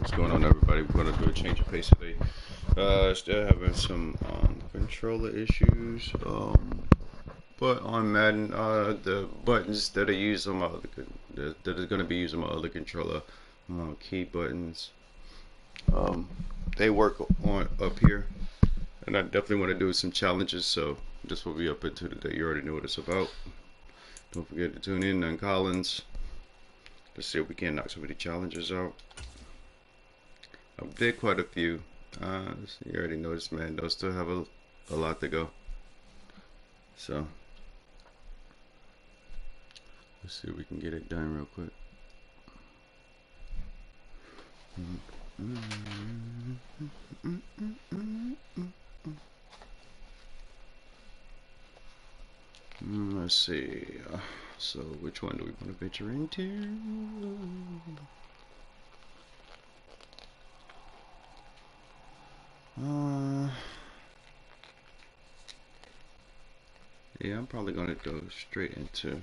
What's going on, everybody? We're gonna do a change of pace today. Still having some controller issues. But on Madden, the buttons that I use on my that is gonna be used on my other controller, key buttons, they work on up here, and I definitely want to do some challenges. So this will be up into today. You already know what it's about. Don't forget to tune in on Collins. Let's see if we can knock some of the challenges out. I did quite a few. You already noticed, man. Those still have a lot to go. So let's see if we can get it done real quick. Let's see. So which one do we want to venture into? Yeah, I'm probably gonna go straight into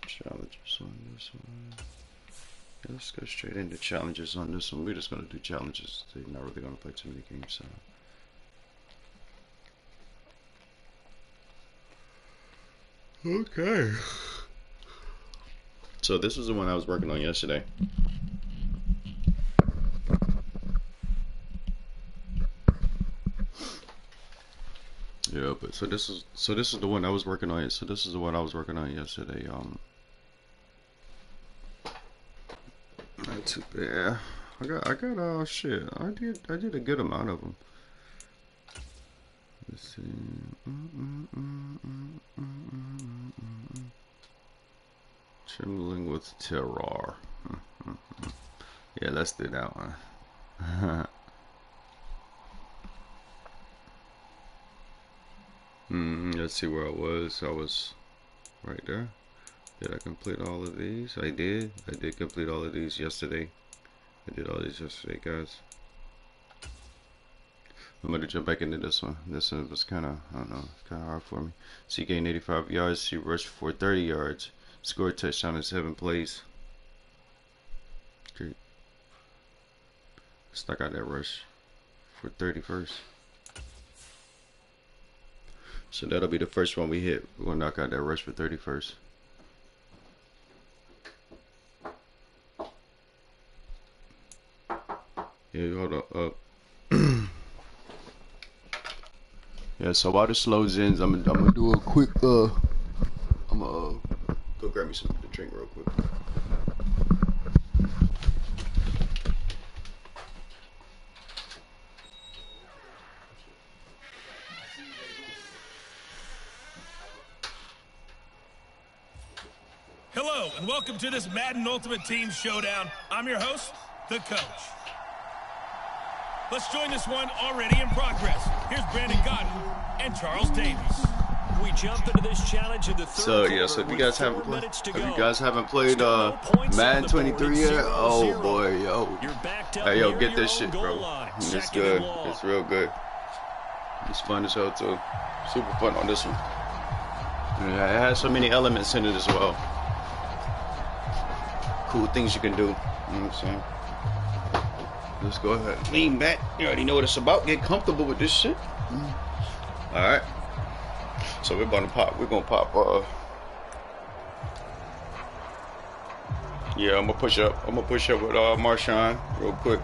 challenges on this one. Yeah, let's go straight into challenges on this one. We're just gonna do challenges today. Not really gonna play too many games. So. Okay. So this was the one I was working on yesterday. Yeah, but so this is the one I was working on. So this is the one I was working on yesterday. Not too bad. I got shit. I did a good amount of them. Let's see. Trembling with terror. Yeah, let's do that one. Let's see where I was. I was right there. Did I complete all of these? I did. I did complete all of these yesterday. I did all these yesterday, guys. I'm going to jump back into this one. This one was kind of, I don't know, kind of hard for me. So he gained 85 yards. He rushed for 30 yards. Scored a touchdown in 7 plays. Great. Stuck out that rush for 31st. So that'll be the first one we hit. We're going to knock out that rush for 31st. Yeah, hold on. Yeah, so while this loads in, I'm gonna do a quick. I'm gonna go grab me something to drink real quick. Hello, and welcome to this Madden Ultimate Team Showdown. I'm your host, the coach. Let's join this one already in progress. Here's Brandon Godden and Charles Davies. We jump into this challenge in the third quarter. So if you guys haven't played Madden 23 yet, oh boy, yo, hey yo, get this shit, bro. It's good. It's real good. It's fun as hell too. Super fun on this one. Yeah, it has so many elements in it as well. Cool things you can do. You know what I'm saying? Let's go ahead. Lean back. You already know what it's about. Get comfortable with this shit. Alright. So we're gonna pop. Yeah, I'm gonna push up. with Marshawn real quick.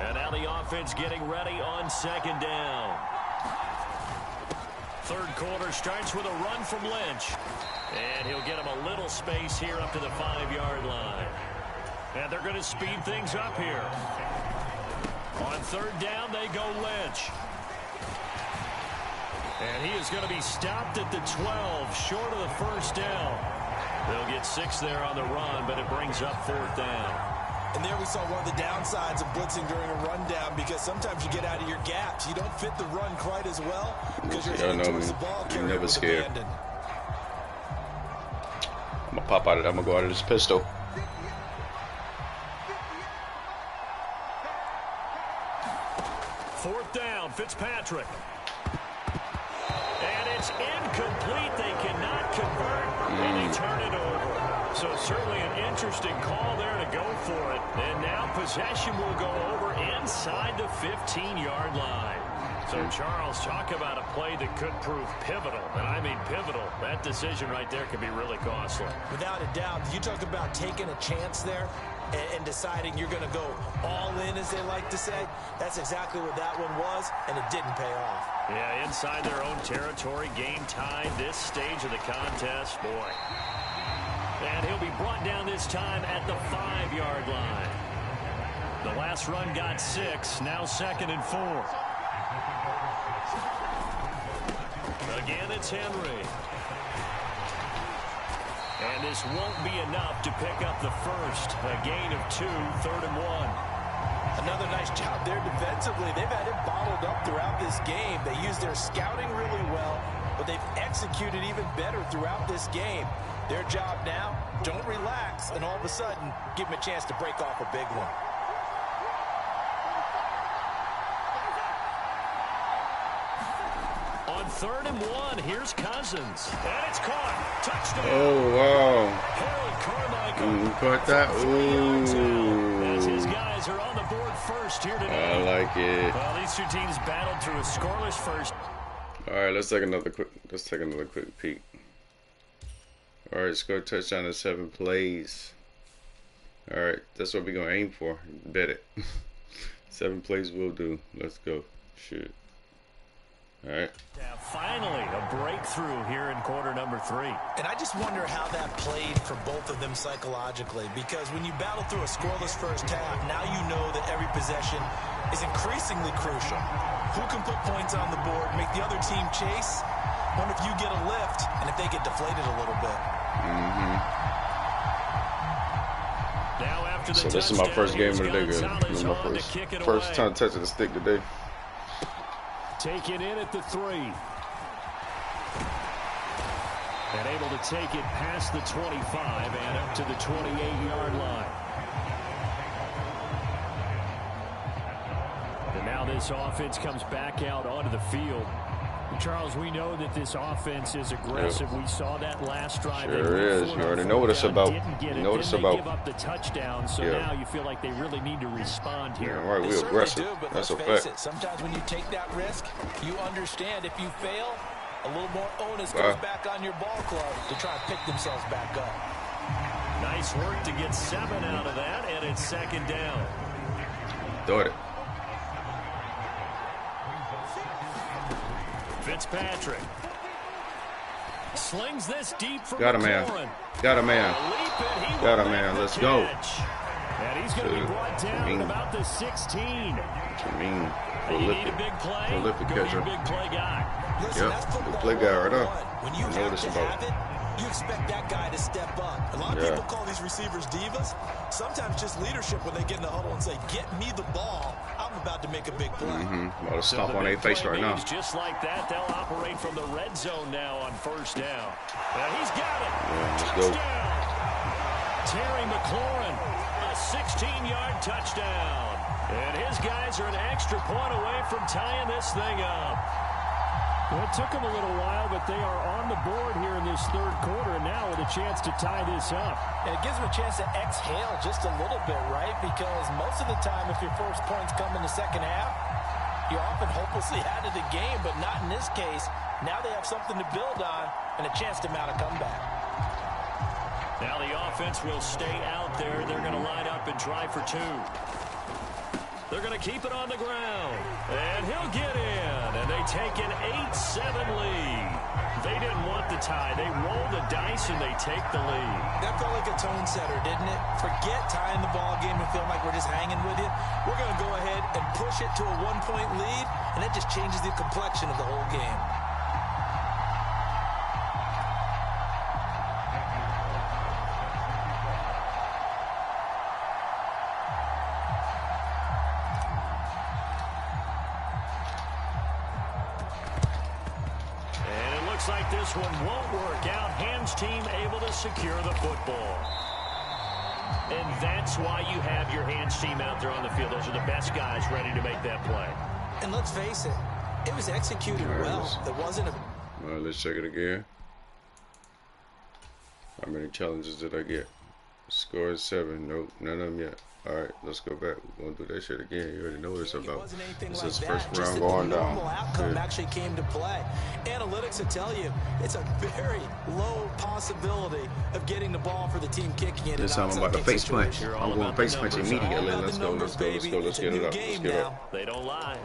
And now the offense getting ready on second down. Third quarter starts with a run from Lynch. And he'll get him a little space here up to the 5-yard line. And they're going to speed things up here. On third down, they go Lynch. And he is going to be stopped at the 12, short of the first down. They'll get 6 there on the run, but it brings up fourth down. And there we saw one of the downsides of blitzing during a rundown, because sometimes you get out of your gaps. You don't fit the run quite as well because you're heading towards the ball carrier. Never scared. I'm gonna pop out of it. I'm gonna go out of this pistol. Fourth down, Fitzpatrick. And it's incomplete. They cannot convert, and they turn it over. So certainly an interesting call there to go for it. And now possession will go over inside the 15-yard line. So, Charles, talk about a play that could prove pivotal. And I mean pivotal. That decision right there could be really costly. Without a doubt, you talk about taking a chance there and deciding you're going to go all in, as they like to say. That's exactly what that one was, and it didn't pay off. Yeah, inside their own territory, game tied this stage of the contest. Boy. And he'll be brought down this time at the 5-yard line. The last run got 6, now 2nd and 4. Again, it's Henry. And this won't be enough to pick up the first. A gain of 2, 3rd and 1. Another nice job there defensively. They've had it bottled up throughout this game. They used their scouting really well, but they've executed even better throughout this game. Their job now, don't relax, and all of a sudden, give them a chance to break off a big one. On 3rd and 1, here's Cousins. And it's caught. Touchdown. Oh, wow. Harold Carmichael. You caught that? Ooh. As his guys are on the board first here today. I like it. Well, these two teams battled through a scoreless first. All right, let's take another quick peek. All right, score touchdown in 7 plays. All right, that's what we're gonna aim for. Bet it. 7 plays will do. Let's go. Shoot. All right. Yeah, finally, a breakthrough here in quarter number 3. And I just wonder how that played for both of them psychologically, because when you battle through a scoreless first half, now you know that every possession is increasingly crucial. Who can put points on the board, make the other team chase? Wonder if you get a lift and if they get deflated a little bit. Now after the So this is my first game of the day, good. This is my first time touching the stick today. Take it in at the 3. And able to take it past the 25 and up to the 28-yard line. And now this offense comes back out onto the field. Charles, we know that this offense is aggressive. We saw that last drive. Sure is. You already know what it's about. You know what it's about. Give up the touchdown, so now you feel like they really need to respond here. Yeah, right, we're aggressive. That's a fact. Sometimes when you take that risk, you understand if you fail, a little more onus goes back on your ball club to try and pick themselves back up. Nice work to get 7 out of that, and it's 2nd down. Thought it. Fitzpatrick slings this deep for Got a man. Got a man. Got a man. Let's go. And he's going to be brought down at about the 16. Mean. You need a big play. Prolific Go catcher. your big play guy. Listen, Yep. Big play guy right up. When you know what it's about. You expect that guy to step up. A lot of people call these receivers divas. Sometimes just leadership when they get in the huddle and say, get me the ball. I'm about to make a big play. About to stomp on their face right now. Just like that, they'll operate from the red zone now on 1st down. And he's got it. Touchdown. Terry McLaurin, a 16-yard touchdown. And his guys are an extra point away from tying this thing up. Well, it took them a little while, but they are on the board here in this 3rd quarter, and now with a chance to tie this up. And it gives them a chance to exhale just a little bit, right? Because most of the time, if your first points come in the 2nd half, you're often hopelessly out of the game, but not in this case. Now they have something to build on and a chance to mount a comeback. Now the offense will stay out there. They're going to line up and try for 2. They're going to keep it on the ground. And he'll get in. And they take an 8-7 lead. They didn't want the tie. They roll the dice and they take the lead. That felt like a tone setter, didn't it? Forget tying the ball game and feeling like we're just hanging with you. We're going to go ahead and push it to a 1-point lead, and that just changes the complexion of the whole game. Like this one won't work out. Hams team able to secure the football. And that's why you have your hands team out there on the field. Those are the best guys ready to make that play. And let's face it, it was executed well. There wasn't a... All right, let's check it again. How many challenges did I get? Score is 7. Nope, none of them yet. Alright, let's go back. We're gonna do that shit again. You already know what it's about. This is first round going down. The outcome actually came to play. Analytics will tell you it's a very low possibility of getting the ball for the team kicking it. This time I'm about to face punch. I'm going face punch immediately. Let's go, let's go, let's go, let's get it up. Let's get it up. They don't lie.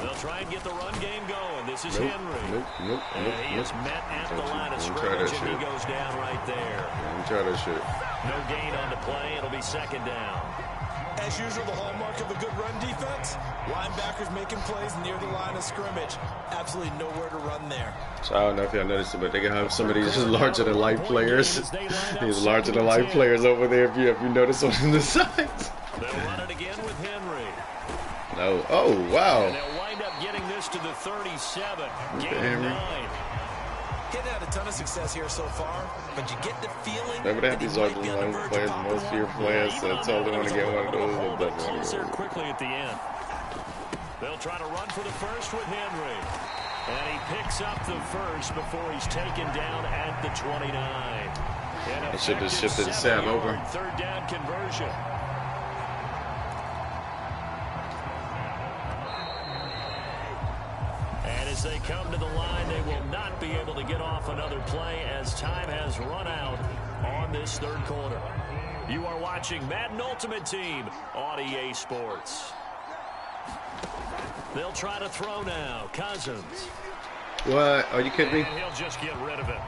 They'll try and get the run game going. This is Henry. He is met at the line of scrimmage, and he goes down right there. Let me try that shit. No gain on the play. It'll be second down. As usual, the hallmark of a good run defense, linebackers making plays near the line of scrimmage. Absolutely nowhere to run there. So I don't know if y'all noticed it, but they can have some of these larger-than-life players. These larger-than-life players over there, if you notice on the sides. They'll run it again with Henry. No. Oh, wow. And they'll wind up getting this to the 37. Gain 9. Getting out a ton of success here so far, but you get the feeling Never have these larger-than-life players. Most of your players told they want to get one of those. But closer quickly at the end. They'll try to run for the first with Henry. And he picks up the first before he's taken down at the 29. I should have shifted Sam over. Third down conversion. And as they come to the line, they will not be able to get off another play as time has run out on this third quarter. You are watching Madden Ultimate Team on EA Sports. They'll try to throw now. Cousins. What? Are you kidding me? And he'll just get rid of it.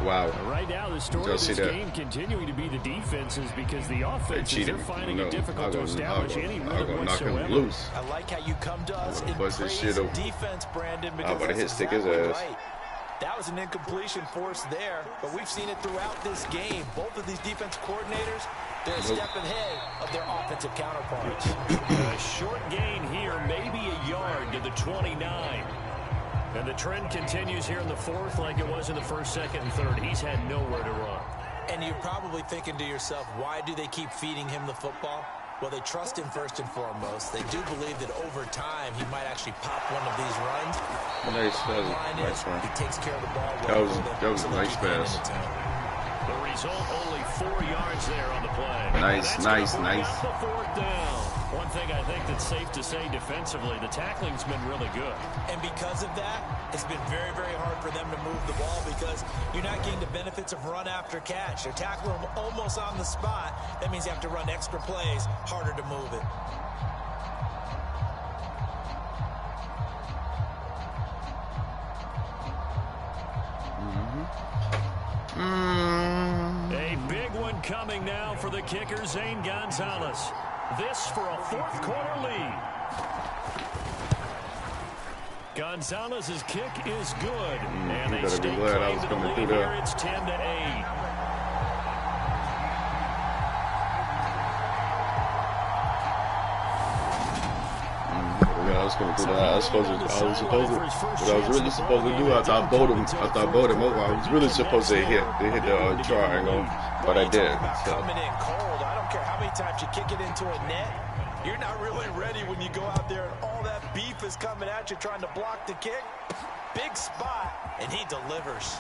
Wow. Right now, the story of this game continuing to be the defenses because the offenses are finding it difficult to establish any rhythm whatsoever. Loose. I like how you come to us in bust praise this shit of up. defense, Brandon, I'm because about to hit that's stick his exactly ass. right. That was an incompletion force there, but we've seen it throughout this game. Both of these defense coordinators, they're a step ahead of their offensive counterparts. A short gain here, maybe a yard to the 29. And the trend continues here in the fourth like it was in the first, second, and third. He's had nowhere to run. And you're probably thinking to yourself, why do they keep feeding him the football? Well, they trust him first and foremost. They do believe that over time he might actually pop one of these runs. Nice, nice run. He takes care of the ball. That was a nice pass. The result, only 4 yards there on the play. Nice. The fourth down. One thing I think that's safe to say defensively, the tackling's been really good. And because of that, it's been very, very hard for them to move the ball because you're not getting the benefits of run after catch. They're tackling them almost on the spot. That means you have to run extra plays, harder to move it. A big one coming now for the kicker, Zane Gonzalez. This for a fourth quarter lead. Gonzalez's kick is good. And they stay claim to the lead here. It's 10-8. I was gonna do that. I was really supposed to do. I thought I bowled him over. I was really supposed to hit the triangle, but I did. So. Coming in cold. I don't care how many times you kick it into a net. You're not really ready when you go out there and all that beef is coming at you trying to block the kick. Big spot, and he delivers.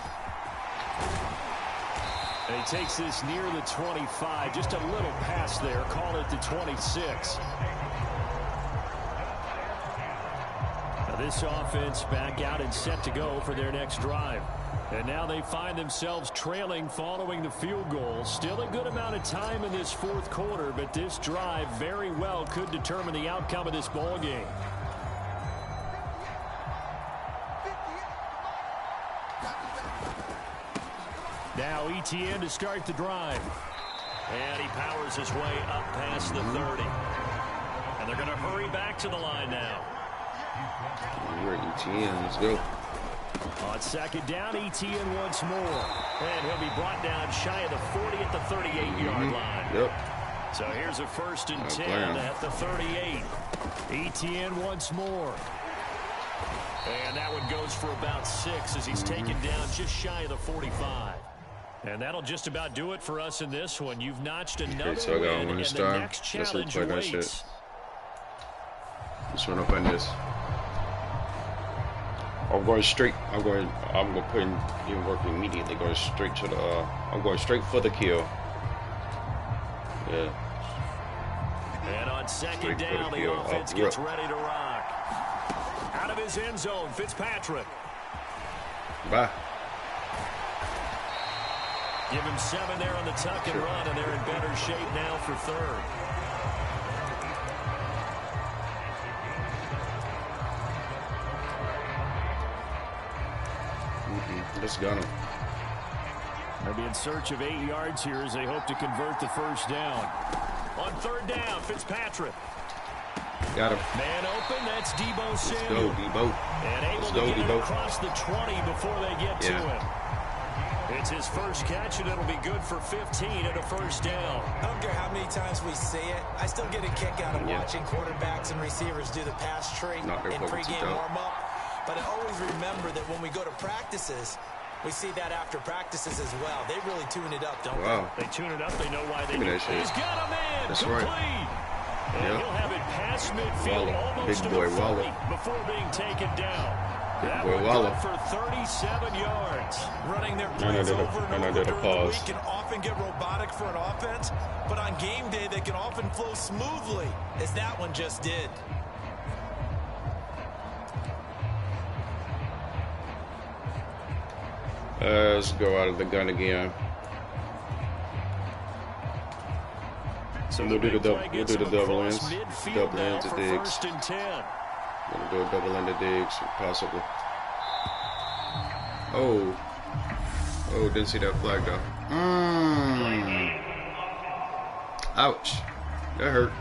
And he takes this near the 25. Just a little pass there. Call it the 26. This offense back out and set to go for their next drive. And now they find themselves trailing following the field goal. Still a good amount of time in this fourth quarter, but this drive very well could determine the outcome of this ball game. Now ETN to start the drive. And he powers his way up past the 30. And they're going to hurry back to the line now. We're ETN. Let's go. On second down, ETN once more. And he'll be brought down shy of the 40 at the 38-yard line. Yep. So here's a 1st and 10 at the 38. ETN once more. And that one goes for about 6 as he's taken down just shy of the 45. And that'll just about do it for us in this one. You've notched another win, and the next challenge waits. Just run up on this. I'm going straight. I'm gonna put in work immediately. Going straight to the. I'm going straight for the kill. Yeah. And on second down, the offense gets ready to rock. Out of his end zone, Fitzpatrick. Bye. Give him 7 there on the tuck and run, and they're in better shape now for third. Let's gun him. They'll be in search of 8 yards here as they hope to convert the first down. On third down, Fitzpatrick. Got him. Man open, that's Debo Let's Samuel. go, Debo. And able to get it across the 20 before they get to him. It's his first catch, and it'll be good for 15 and a first down. I don't care how many times we say it. I still get a kick out of watching quarterbacks and receivers do the pass tree in pregame warm-up. But I always remember that when we go to practices, we see that after practices as well. They really tune it up, don't they? They tune it up. They know why they do it. He's got him in. That's complete. Right. And he'll have it past midfield almost Big boy to the 40 before being taken down. That would go for 37 yards. Running their plays over and over during the week can often get robotic for an offense, but on game day they can often flow smoothly, as that one just did. Let's go out of the gun again. So we'll do the double ends. Double ends to digs. First and 10. Gonna go double end to digs, possibly. Oh, didn't see that flag though. Ouch, that hurt.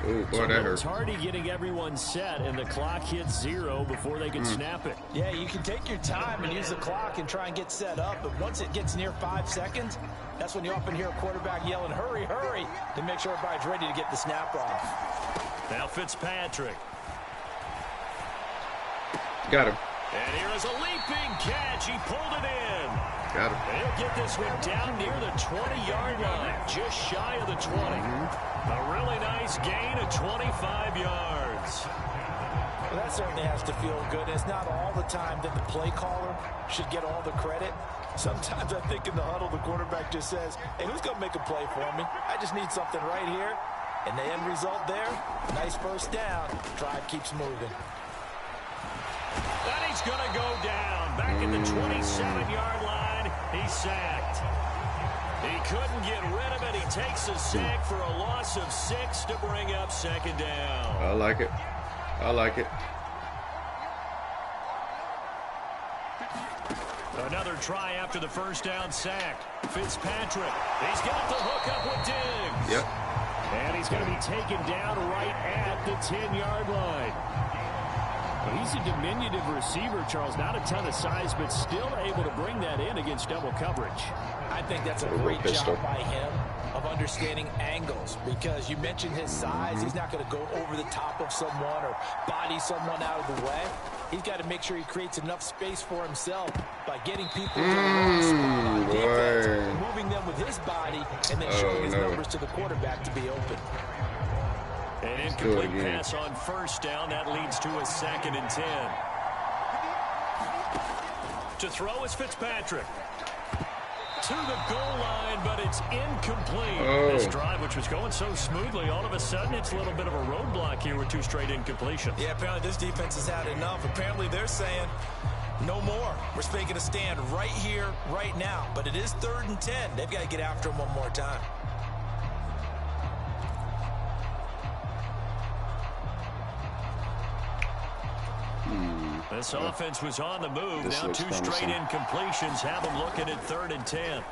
Oh boy, that hurt. It's Hardy getting everyone set, and the clock hits 0 before they can snap it. Yeah, you can take your time and use the clock and try and get set up, but once it gets near 5 seconds, that's when you often hear a quarterback yelling, hurry, hurry, to make sure everybody's ready to get the snap off. Now Fitzpatrick. Got him. And here is a leaping catch. He pulled it in. Got him. And he'll get this one down near the 20-yard line, just shy of the 20. A really nice gain of 25 yards. Well, that certainly has to feel good. It's not all the time that the play caller should get all the credit. Sometimes I think in the huddle, the quarterback just says, hey, who's going to make a play for me? I just need something right here. And the end result there, nice first down. Drive keeps moving. And he's going to go down. Back at the 27-yard line, he's sacked. He couldn't get rid of it. He takes a sack for a loss of 6 to bring up second down. I like it. I like it. Another try after the first down sack. Fitzpatrick. He's got the hook up with Diggs. Yep. And he's going to be taken down right at the 10-yard line. Well, he's a diminutive receiver, Charles. Not a ton of size, but still able to bring that in against double coverage. I think that's a great job by him of understanding angles, because you mentioned his size. He's not going to go over the top of someone or body someone out of the way. He's got to make sure he creates enough space for himself by getting people to the wrong spot on defense, moving them with his body, and then showing his numbers to the quarterback to be open. An incomplete pass on first down. That leads to a 2nd and 10. To throw is Fitzpatrick. To the goal line, but it's incomplete. This drive, which was going so smoothly, all of a sudden it's a little bit of a roadblock here with 2 straight incompletions. Yeah, apparently this defense has had enough. Apparently they're saying, no more. We're making a stand right here, right now. But it is 3rd and 10. They've got to get after him one more time. This offense was on the move. Now 2 straight incompletions have them looking at 3rd and 10. And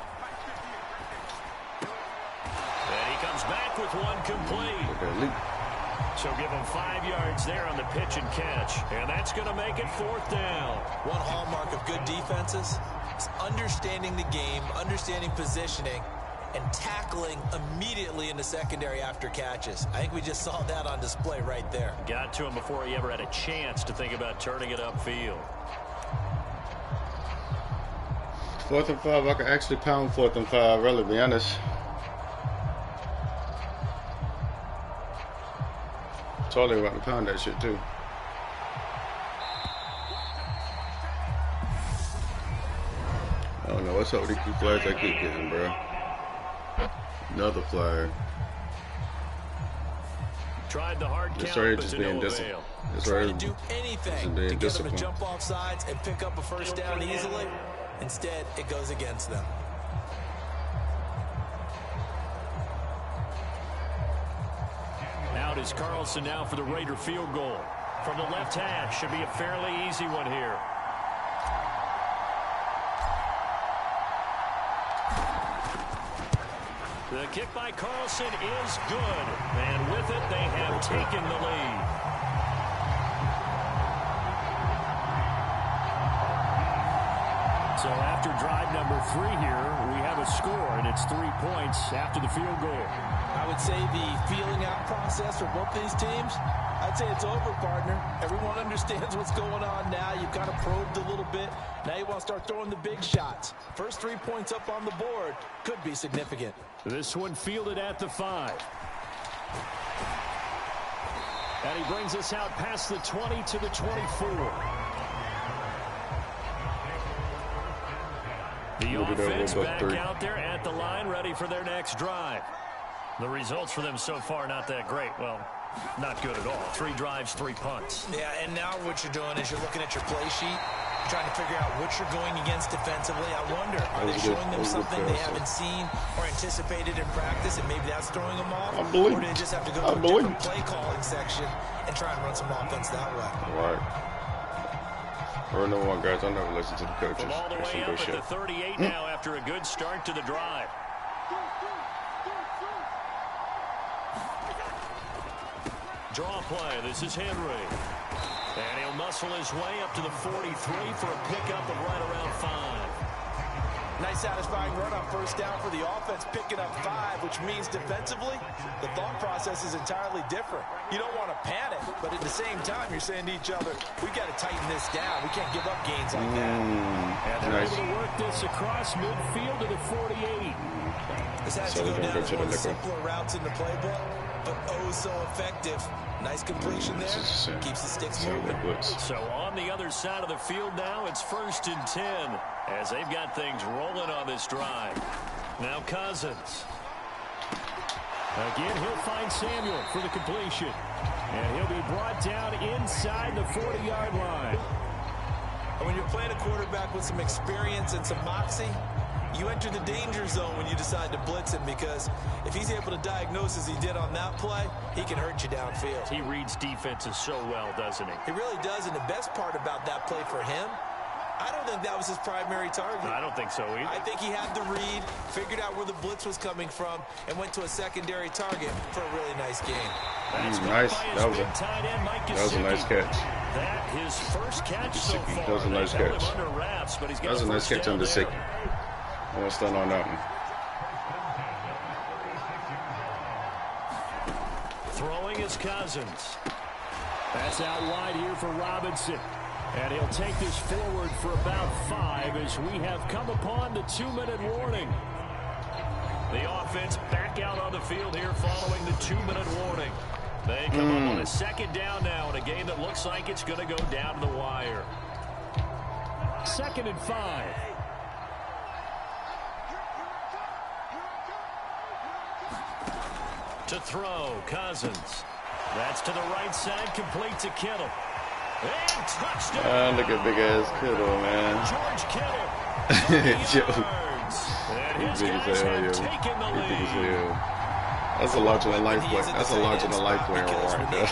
he comes back with 1 complete. So give him 5 yards there on the pitch and catch. And that's going to make it 4th down. One hallmark of good defenses is understanding the game, understanding positioning, and tackling immediately in the secondary after catches. I think we just saw that on display right there. Got to him before he ever had a chance to think about turning it upfield. 4th and 5, I can actually pound 4th and 5, really, to be honest. Totally about to pound that shit too. I don't know what's up with these flags I keep getting, bro. Another flag. Tried the hard It's count, already but just to being no disciplined. avail. It's Trying already to do anything being to get them to disciplined. jump off sides and pick up a first down easily. Instead, it goes against them. Out is Carlson now for the Raider field goal. From the left hash, should be a fairly easy one here. The kick by Carlson is good. And with it, they have taken the lead. So after drive number 3 here, we have a score, and it's 3 points after the field goal. I would say the feeling out process for both these teams, I'd say it's over, partner. Everyone understands what's going on now. You've kind of probed a little bit. Now you want to start throwing the big shots. First 3 points up on the board could be significant. This one fielded at the 5. And he brings us out past the 20 to the 24. The offense back out there at the line, ready for their next drive. The results for them so far not that great. Well, not good at all. 3 drives, 3 punts. Yeah, and now what you're doing is you're looking at your play sheet, trying to figure out what you're going against defensively. I wonder, are they showing them something they haven't seen or anticipated in practice, and maybe that's throwing them off? Or do they just have to go to a different play calling section and try and run some offense that way? All right. Or no one, guys. I never listen to the coaches. From all the way up at the 38 now after a good start to the drive. Draw play. This is Henry. And he'll muscle his way up to the 43 for a pickup of right around 5. Nice satisfying run on first down for the offense, picking up 5, which means defensively, the thought process is entirely different. You don't want to panic, but at the same time, you're saying to each other, we got to tighten this down. We can't give up gains like that. And they're able to work this across midfield to the 48. This has to go down as one of the simpler routes in the playbook, but oh so effective. Nice completion there. Keeps the sticks moving. So on the other side of the field now, it's 1st and 10 as they've got things rolling on this drive. Now Cousins. Again, he'll find Samuel for the completion. And he'll be brought down inside the 40-yard line. And when you're playing a quarterback with some experience and some moxie, you enter the danger zone when you decide to blitz him, because if he's able to diagnose as he did on that play, he can hurt you downfield. He reads defenses so well, doesn't he? He really does, and the best part about that play for him, I don't think that was his primary target. I don't think so either. I think he had the read, figured out where the blitz was coming from, and went to a secondary target for a really nice game. Nice. That was a nice catch. That his first catch so far. That was a nice catch. Under wraps, but he's got that was a nice catch under Sick. I want to stand on that one. Throwing is Cousins. That's out wide here for Robinson. And he'll take this forward for about 5 as we have come upon the 2-minute warning. The offense back out on the field here following the 2-minute warning. They come up on a 2nd down now in a game that looks like it's going to go down to the wire. 2nd and 5. To throw, Cousins. That's to the right side, complete to Kittle. And touchdown! Look at big-ass Kittle, man. George Kittle. And his guys have taken the lead. That's a larger-than-life play. That's a larger-than-life player right there.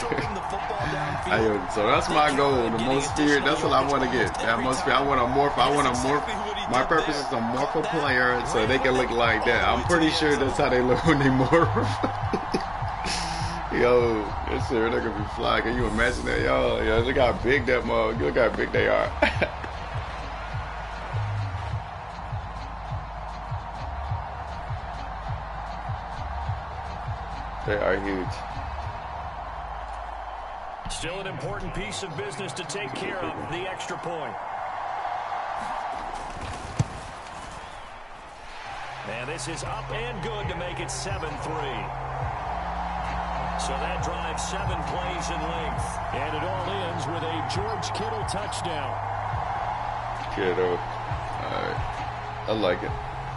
So that's my goal. The most feared. That's what I want to get. That most feared. I want to morph. My purpose is to morph a player so they can look like that. I'm pretty sure that's how they look when they morph. Yo, this here, they're gonna be fly. Can you imagine that, y'all? Yo, look how big that mug. Look how big they are. They are huge. Still an important piece of business to take care of, the extra point. And this is up and good to make it 7-3. So that drives 7 plays in length. And it all ends with a George Kittle touchdown. Kittle. All right. I like it.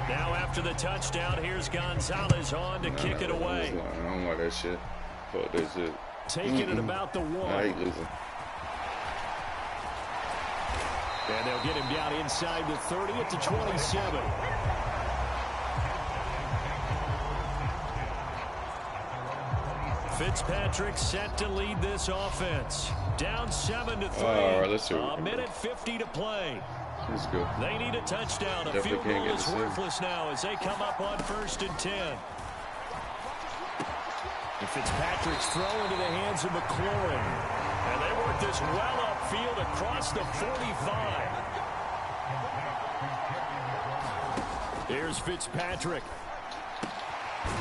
Now after the touchdown, here's Gonzalez on to kick it away. I don't like that shit. Fuck that shit. Taking it about the 1. I hate losing. And they'll get him down inside the 30 at the 27. Fitzpatrick set to lead this offense. Down 7-3. All right, let's see. A minute 50 to play. Let's go. They need a touchdown. A Definitely field goal can't get is the worthless now as they come up on 1st and 10. And Fitzpatrick's throw into the hands of McLaurin. And they work this well upfield across the 45. Here's Fitzpatrick.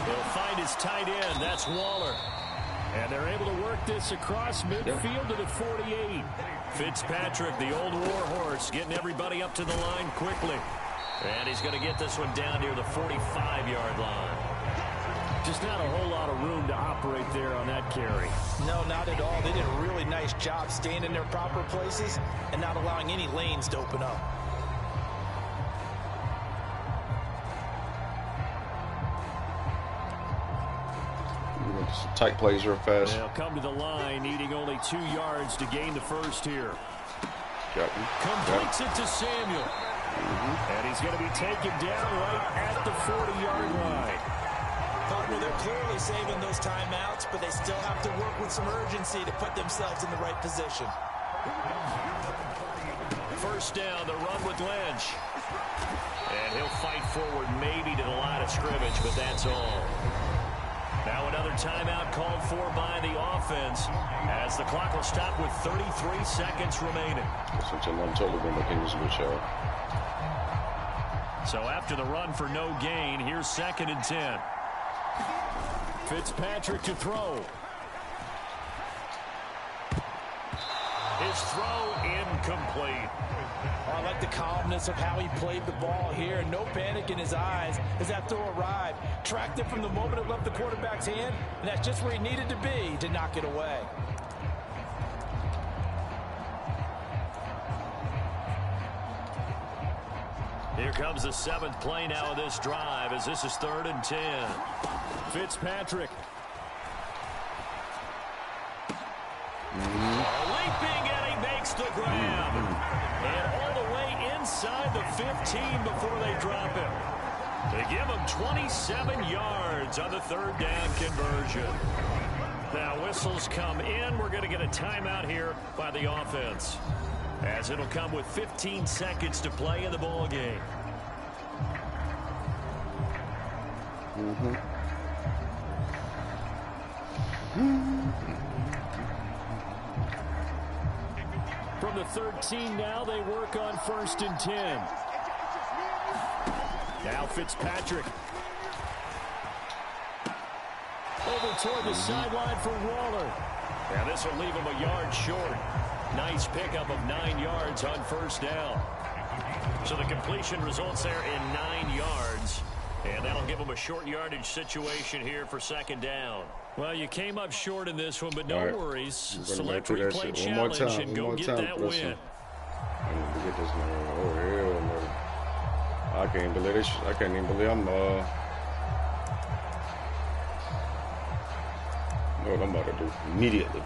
He'll find his tight end. That's Waller. And they're able to work this across midfield to the 48. Fitzpatrick, the old warhorse, getting everybody up to the line quickly. And he's going to get this one down near the 45-yard line. Just not a whole lot of room to operate there on that carry. No, not at all. They did a really nice job staying in their proper places and not allowing any lanes to open up. Some tight plays real fast. They'll come to the line, needing only 2 yards to gain the first here. Completes it to Samuel. And he's going to be taken down right at the 40-yard line. Partner, they're clearly saving those timeouts, but they still have to work with some urgency to put themselves in the right position. First down, the run with Lynch. And he'll fight forward maybe to the line of scrimmage, but that's all. Now another timeout called for by the offense as the clock will stop with 33 seconds remaining. So after the run for no gain, here's 2nd and 10. Fitzpatrick to throw. His throw incomplete. Oh, I like the calmness of how he played the ball here. No panic in his eyes as that throw arrived. Tracked it from the moment it left the quarterback's hand, and that's just where he needed to be to knock it away. Here comes the 7th play now of this drive as this is 3rd and 10. Fitzpatrick. Leaping, and he makes the grab. And all the way inside the 15 before they drop him. They give him 27 yards on the 3rd down conversion. Now whistles come in. We're going to get a timeout here by the offense, as it'll come with 15 seconds to play in the ball game. From the 13 now, they work on 1st and 10. Now Fitzpatrick. Over toward the sideline for Waller. Now this will leave him a yard short. Nice pickup of 9 yards on 1st down. So the completion results there in 9 yards. And that'll give him a short yardage situation here for 2nd down. Well, you came up short in this one, but no worries. Select replay challenge and go get that win. I need to get this man. Oh, hell no. I can't believe this. I can't even believe I'm know what I'm about to do immediately.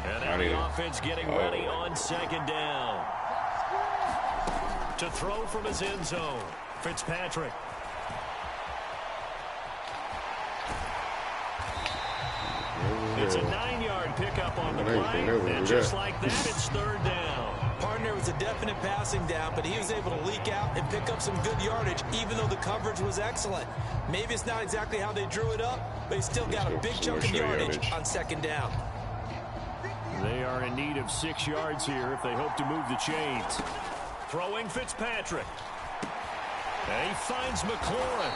And now the offense getting ready on 2nd down. To throw from his end zone, Fitzpatrick. It's a 9-yard pickup on the play, and just like that, it's 3rd down. Partner was a definite passing down, but he was able to leak out and pick up some good yardage, even though the coverage was excellent. Maybe it's not exactly how they drew it up, but he still got a big chunk of yardage on 2nd down. They are in need of 6 yards here if they hope to move the chains. Throwing Fitzpatrick. And he finds McLaurin.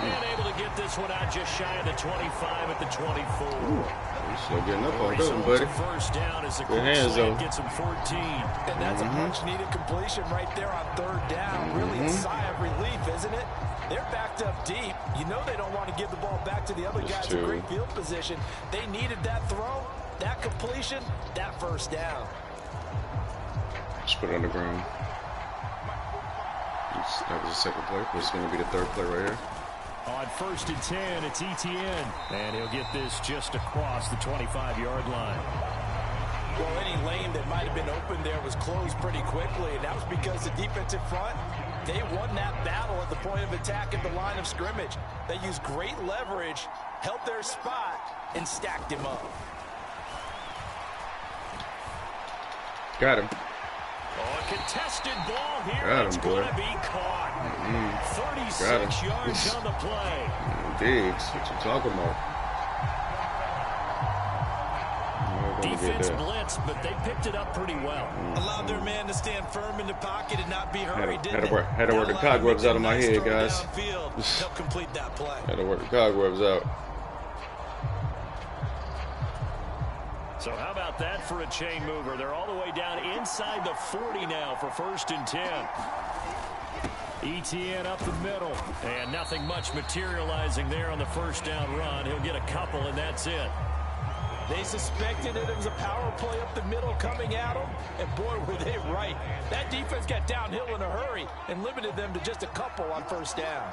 And able to get this one out just shy of the 25 at the 24. He's still getting up on So that one, buddy. first down as the Good hands, though. gets him 14. And that's a much-needed completion right there on third down. Really a sigh of relief, isn't it? They're backed up deep. You know they don't want to give the ball back to the other guys in great field position. They needed that throw, that completion, that first down. Just put it on the ground. That was the second play. This is going to be the third play right here. On 1st and 10, it's ETN. And he'll get this just across the 25-yard line. Well, any lane that might have been open there was closed pretty quickly, and that was because the defensive front, they won that battle at the point of attack at the line of scrimmage. They used great leverage, held their spot, and stacked him up. A Got him. contested ball here. Got It's him, going boy. to be caught. 36 Got him. yards on the play. Diggs, what you talking about? Defense blitz, but they picked it up pretty well. Allowed their man to stand firm in the pocket and not be hurried, Had to work the cobwebs out of my head, guys. Help complete that play. Had to work the cobwebs out. So how about that for a chain mover? They're all the way down inside the 40 now for 1st and 10. ETN up the middle. And nothing much materializing there on the first down run. He'll get a couple, and that's it. They suspected that it was a power play up the middle coming at them, and boy, were they right. That defense got downhill in a hurry and limited them to just a couple on first down.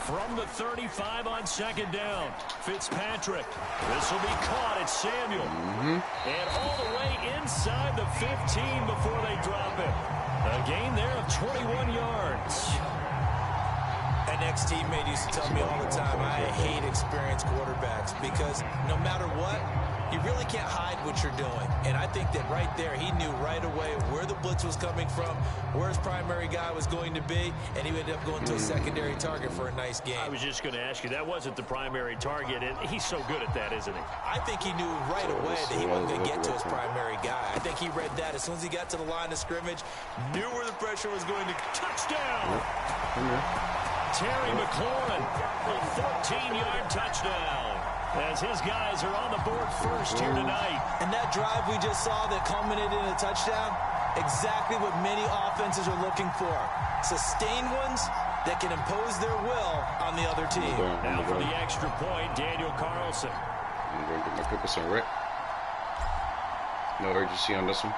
From the 35 on 2nd down, Fitzpatrick. This will be caught. It's Samuel. And all the way inside the 15 before they drop it. A gain there of 21 yards. An ex-teammate used to tell me all the time, I hate experienced quarterbacks because no matter what, you really can't hide what you're doing. And I think that right there, he knew right away where the blitz was coming from, where his primary guy was going to be, and he ended up going to a secondary target for a nice game. I was just going to ask you, that wasn't the primary target, and he's so good at that, isn't he? I think he knew right away that he wasn't going to get to his primary guy. I think he read that as soon as he got to the line of scrimmage, knew where the pressure was going to. Touchdown! Terry McLaurin, a 14-yard touchdown. As his guys are on the board first here tonight. And that drive we just saw that culminated in a touchdown, exactly what many offenses are looking for. Sustained ones that can impose their will on the other team. Now for the extra point, Daniel Carlson. I'm going to get my pickles on, right? No urgency on this one.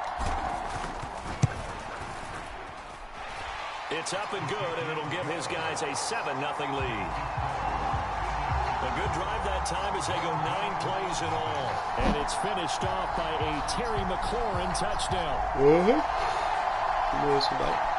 It's up and good, and it'll give his guys a 7-0 lead. A good drive that time as they go 9 plays in all. And it's finished off by a Terry McLaurin touchdown. You know what's about.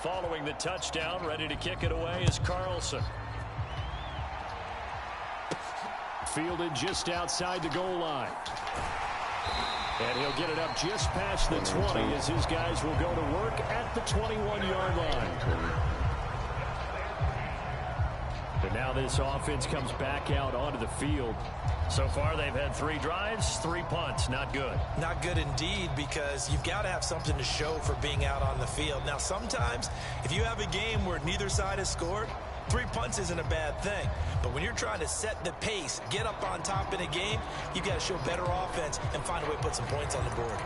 Following the touchdown, ready to kick it away is Carlson. Fielded just outside the goal line. And he'll get it up just past the 20 as his guys will go to work at the 21-yard line. But now this offense comes back out onto the field. So far, they've had 3 drives, 3 punts. Not good. Not good indeed, because you've got to have something to show for being out on the field. Now, sometimes, if you have a game where neither side has scored, 3 punts isn't a bad thing. But when you're trying to set the pace, get up on top in a game, you've got to show better offense and find a way to put some points on the board.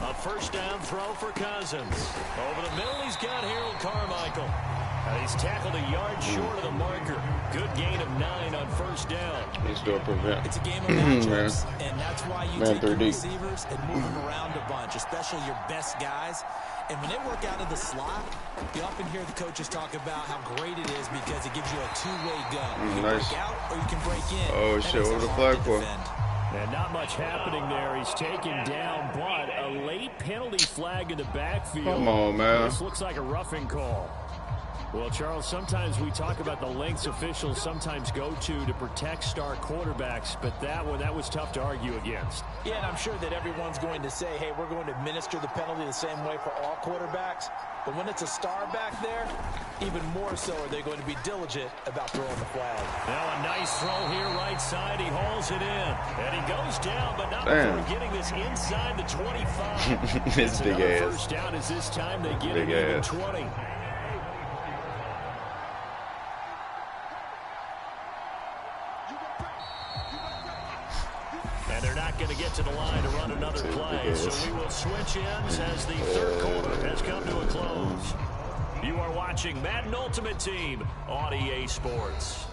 A first down throw for Cousins. Over the middle, he's got Harold Carmichael. He's tackled a yard short of the marker. Good gain of 9 on first down. Let's do a prevent. It's a game of matchups, and that's why you take your receivers and move them around a bunch, especially your best guys. And when they work out of the slot, you often hear the coaches talk about how great it is because it gives you a two-way go. You can break out or you can break in. Oh, shit, what the flag for? And not much happening there. He's taken down, but a late penalty flag in the backfield. Come on, man. This looks like a roughing call. Well, Charles, sometimes we talk about the lengths officials sometimes go to protect star quarterbacks, but that was tough to argue against. Yeah, and I'm sure that everyone's going to say, hey, we're going to administer the penalty the same way for all quarterbacks. But when it's a star back there, even more so are they going to be diligent about throwing the flag. Now a nice throw here right side. He hauls it in. And he goes down, but not before getting this inside the 25. It's big ass. First down as this time they get it in 20. And they're not going to get to the line to run another play. So we will switch ends as the third quarter has come to a close. You are watching Madden Ultimate Team on EA Sports.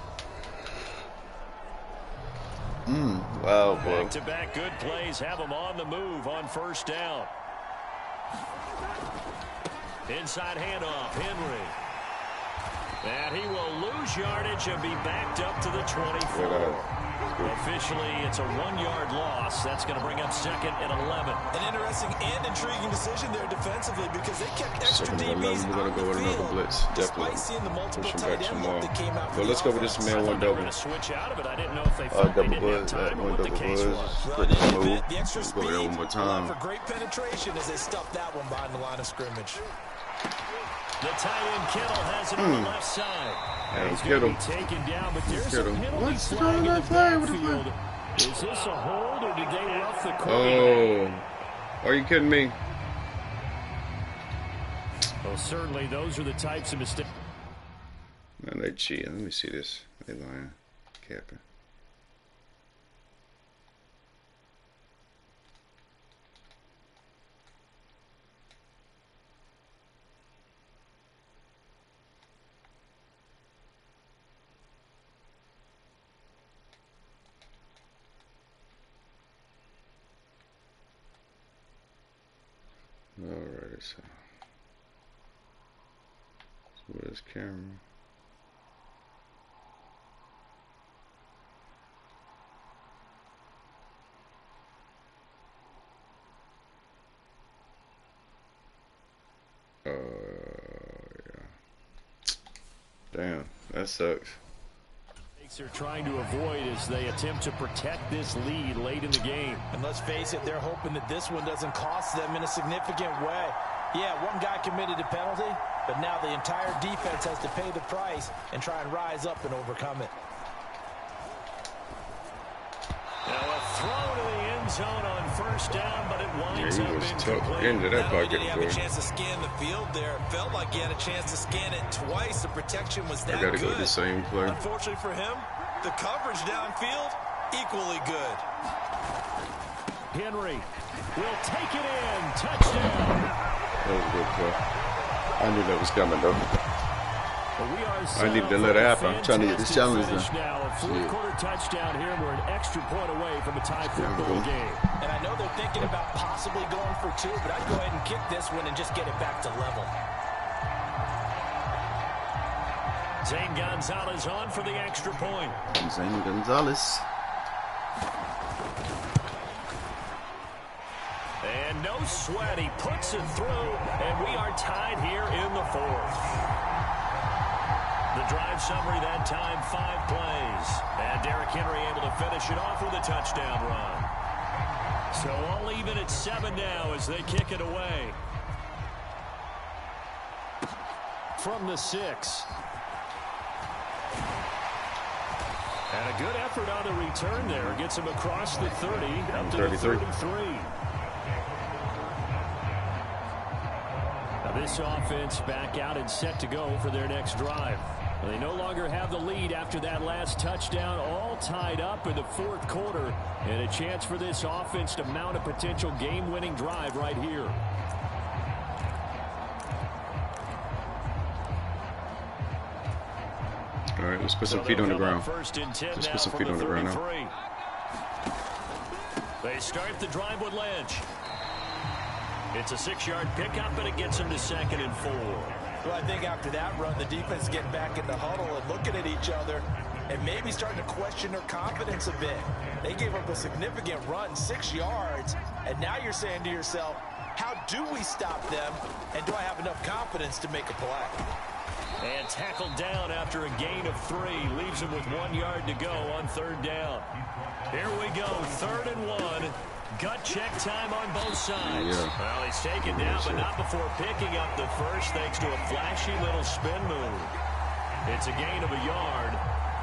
Wow, bro. Back-to-back good plays have them on the move on first down. Inside handoff, Henry. And he will lose yardage and be backed up to the 24. Officially, it's a 1-yard loss. That's going to bring up second and 11. An interesting and intriguing decision there defensively because they kept extra DBs We're going to go with another blitz. Definitely. Seeing the multiple Push him back some more. But let's go with this man one double. Switch out of it. I didn't know if they thought they didn't have time or what the case was. Quick move. The extra speed go there one more time. for great penetration as they stuffed that one behind the line of scrimmage. The tight end Kittle has it on the left side. He's going to be taken down, but there's Kittle. a penalty What's the flag in the flag? backfield. Is this a hold or did they rough the quarterback? Oh, are you kidding me? Well, certainly those are the types of mistakes. Man, they cheating. Let me see this. They lying. Capping. Alright, so where's camera? Yeah. Damn, that sucks. They're trying to avoid as they attempt to protect this lead late in the game. And let's face it, they're hoping that this one doesn't cost them in a significant way. Yeah, one guy committed a penalty, but now the entire defense has to pay the price and try and rise up and overcome it. Now a throw to the end zone on first down, but it winds up incomplete. Into that pocket. Did he have a chance to scan the field there? It felt like he had a chance to scan it twice. The protection was that I gotta good. go the same play. Unfortunately for him, the coverage downfield, equally good. Henry will take it in. Touchdown. That was a good play. I knew that was coming, though. I need to let it happen. I'm trying to get this challenge done. Now, a fourth-quarter touchdown here. We're an extra point away from a tie football game. And I know they're thinking about possibly going for two, but I'd go ahead and kick this one and just get it back to level. Zane Gonzalez on for the extra point. Zane Gonzalez. And no sweat. He puts it through, and we are tied here in the fourth. The drive summary that time, 5 plays. And Derrick Henry able to finish it off with a touchdown run. So all even at 7 now as they kick it away. From the 6. And a good effort on the return there. Gets him across the 30, up to the 33. Now this offense back out and set to go for their next drive. They no longer have the lead after that last touchdown, all tied up in the fourth quarter, and a chance for this offense to mount a potential game-winning drive right here. All right, let's put some feet on the ground. Let's put some feet on the ground now. They start the drive with Lynch. It's a 6-yard pickup, and it gets him to 2nd and 4. Well, I think after that run, the defense is getting back in the huddle and looking at each other and maybe starting to question their confidence a bit. They gave up a significant run, 6 yards, and now you're saying to yourself, how do we stop them, and do I have enough confidence to make a play? And tackled down after a gain of 3. Leaves him with 1 yard to go on 3rd down. Here we go, 3rd and 1. Gut check time on both sides. Yeah. Well, he's taken down, but not before picking up the first thanks to a flashy little spin move. It's a gain of a yard,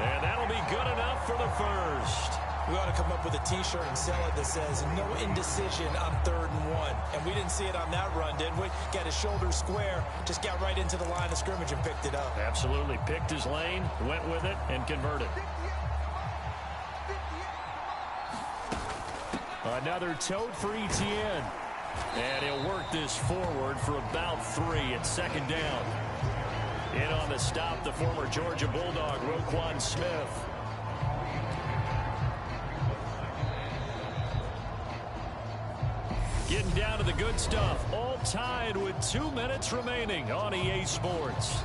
and that'll be good enough for the first. We ought to come up with a T-shirt and sell it that says, no indecision on 3rd and 1. And we didn't see it on that run, did we? Got his shoulder square, just got right into the line of scrimmage and picked it up. Absolutely. Picked his lane, went with it, and converted. Another tote for Etienne. And he'll work this forward for about 3 at 2nd down. In on the stop, the former Georgia Bulldog, Roquan Smith. Getting down to the good stuff. All tied with 2 minutes remaining on EA Sports.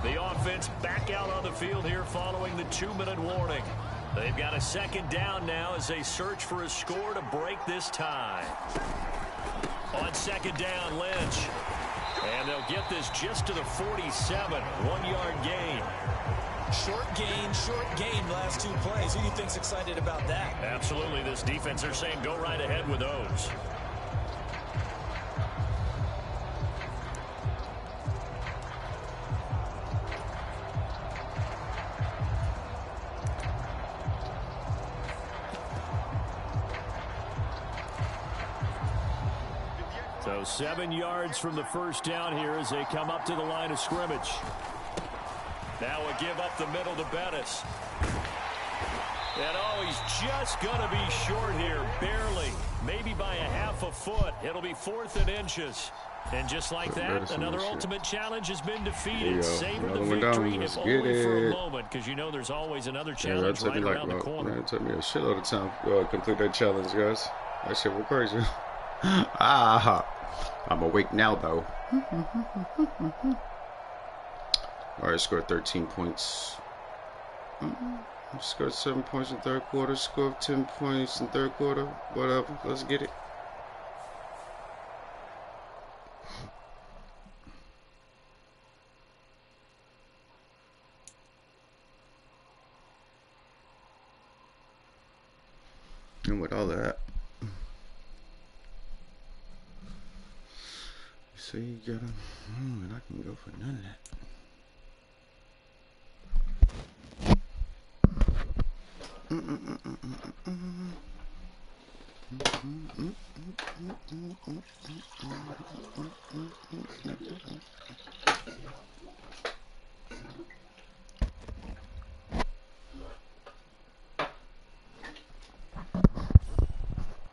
The offense back out on the field here following the 2-minute warning. They've got a 2nd down now as they search for a score to break this tie. On 2nd down, Lynch. And they'll get this just to the 47. 1-yard gain. Short gain, last 2 plays. Who do you think's excited about that? Absolutely. This defense, they're saying go right ahead with those. So 7 yards from the first down here as they come up to the line of scrimmage. Now a give up the middle to Bettis. And oh, he's just going to be short here, barely. Maybe by a half a foot. It'll be 4th and inches. And just like that, another ultimate challenge has been defeated. Savor the victory, if only for a moment, because you know there's always another challenge right around the corner. Man, it took me a shitload of time to complete that challenge, guys. That shit was crazy. I'm awake now, though. Alright, scored 13 points. Scored 7 points in 3rd quarter. Scored 10 points in 3rd quarter. Whatever. Let's get it. And with all of that, so you gotta, and I can go for none of that.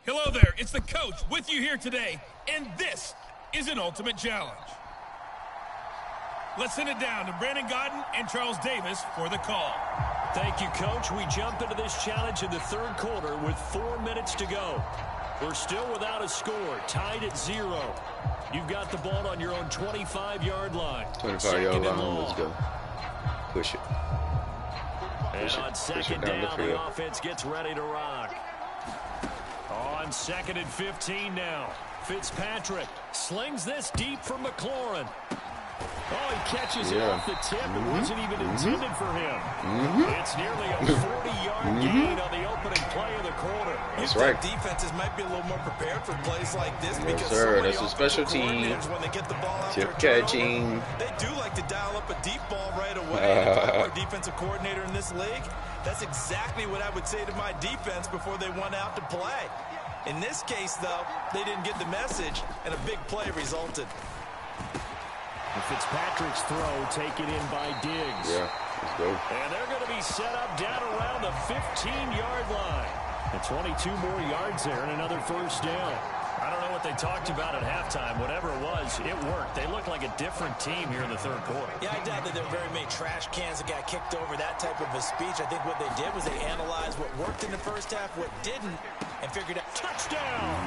Hello there, it's the coach with you here today, and this is an ultimate challenge. Let's send it down to Brandon Godden and Charles Davis for the call. Thank you, Coach. We jump into this challenge in the 3rd quarter with 4 minutes to go. We're still without a score, tied at 0. You've got the ball on your own 25-yard line. 25-yard line, let's go. Push it. And on 2nd down, the offense gets ready to rock. On 2nd and 15 now. Fitzpatrick slings this deep for McLaurin. Oh, he catches it off the tip. It wasn't even intended for him. It's nearly a 40-yard gain on the opening play of the quarter. That's right. Defenses might be a little more prepared for plays like this because that's a special team. When they get the ball out Tip catching. They do like to dial up a deep ball right away. If I were a defensive coordinator in this league, that's exactly what I would say to my defense before they went out to play. In this case, though, they didn't get the message, and a big play resulted. Fitzpatrick's throw taken in by Diggs. Yeah, let's go. And they're going to be set up down around the 15-yard line. And 22 more yards there and another first down. I don't know what they talked about at halftime. Whatever it was, it worked. They looked like a different team here in the 3rd quarter. Yeah, I doubt that there were very many trash cans that got kicked over, that type of a speech. I think what they did was they analyzed what worked in the first half, what didn't, and figured out. Touchdown!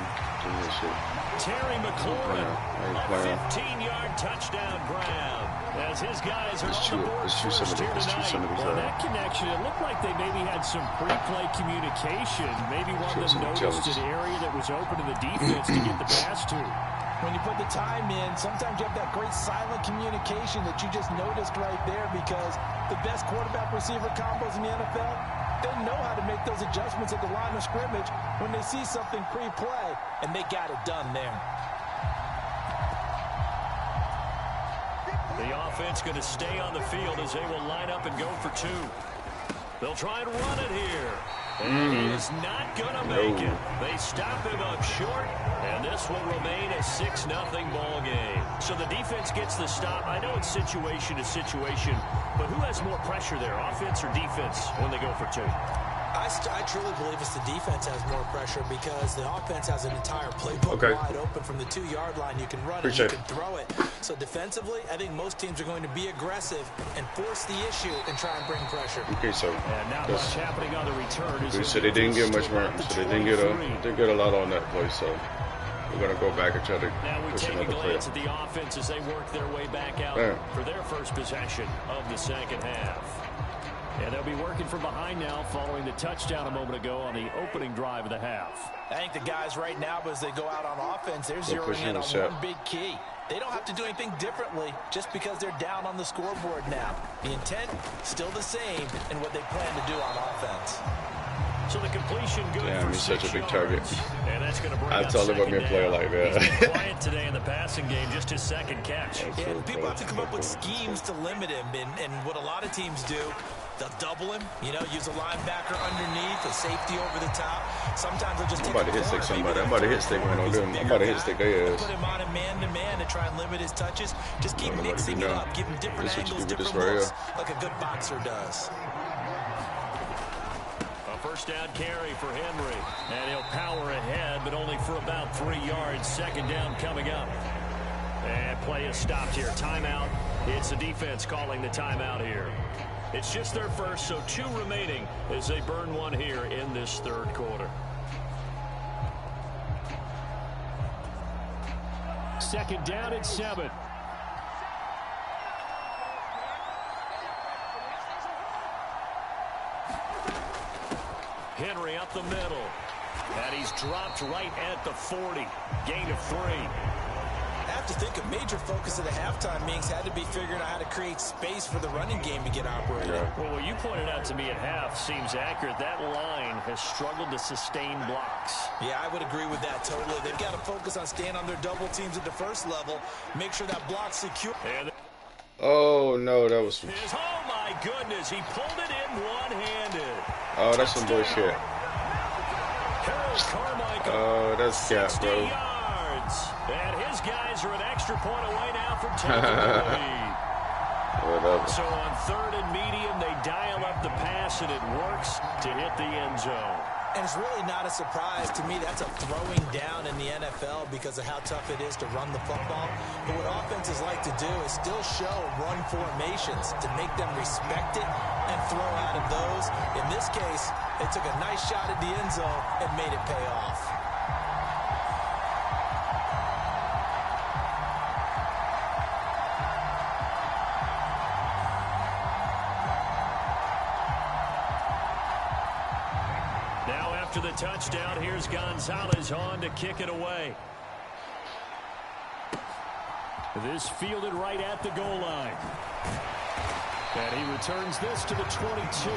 Terry McLaurin, a 15-yard touchdown grab. As his guys are on the board first here tonight. Well, that connection, it looked like they maybe had some pre-play communication. Maybe one of them noticed an area that was open to the defense to get the pass to. when you put the time in, sometimes you have that great silent communication that you just noticed right there, because the best quarterback-receiver combos in the NFL, they know how to make those adjustments at the line of scrimmage when they see something pre-play, and they got it done there. The offense going to stay on the field as they will line up and go for two. They'll try and run it here. And he is not going to make it. They stop him up short, and this will remain a 6-0 ball game. So the defense gets the stop. I know it's situation to situation, but who has more pressure there, offense or defense, when they go for two? I truly believe it's the defense has more pressure, because the offense has an entire playbook wide open from the 2-yard line. You can run it, you can throw it. So defensively, I think most teams are going to be aggressive and force the issue and try and bring pressure. Okay, so and not much happening on the return. So they didn't get much more. So they didn't get a lot on that play. So we're gonna go back and try to now we push take a another play. glance at the offense as they work their way back out for their first possession of the second half. And they'll be working from behind now following the touchdown a moment ago on the opening drive of the half. I think the guys right now, as they go out on offense, they're zeroing in on one big key. They don't have to do anything differently just because they're down on the scoreboard now. The intent, still the same in what they plan to do on offense. So the completion good for he's such a big target. And that's going to bring I told him about me a player like that. He's been quiet today in the passing game, just his second catch. Yeah, people have to come up with schemes to limit him, and what a lot of teams do, they'll double him, use a linebacker underneath, a safety over the top. Sometimes they'll just take I'm about to hit stick somebody. I'm about to hit stick one on them. I'm about to hit stick their ass. Put him on a man-to-man to try and limit his touches. Just keep mixing it up, give him different angles, different looks, like a good boxer does. First down carry for Henry. And he'll power ahead, but only for about 3 yards. Second down coming up. And play is stopped here. Timeout. It's the defense calling the timeout here. It's just their first, so 2 remaining as they burn one here in this third quarter. Second down at 7. Henry up the middle. And he's dropped right at the 40. Gain of 3. I have to think a major focus of the halftime meetings had to be figuring out how to create space for the running game to get operated. Well, what you pointed out to me at half seems accurate. That line has struggled to sustain blocks. Yeah, I would agree with that totally. They've got to focus on staying on their double teams at the first level. Make sure that block's secure. Oh, no, that was... Oh, my goodness. He pulled it in one-handed. Oh, that's some bullshit. Oh, that's cap, bro. Yards. And his guys are an extra point away now from taking the lead. So on third and medium, they dial up the pass, and it works to hit the end zone. And it's really not a surprise to me. That's a throwing down in the NFL because of how tough it is to run the football. But what offenses like to do is still show run formations to make them respect it and throw out of those. In this case, they took a nice shot at the end zone and made it pay off. After the touchdown, here's Gonzalez on to kick it away. This fielded right at the goal line. And he returns this to the 22.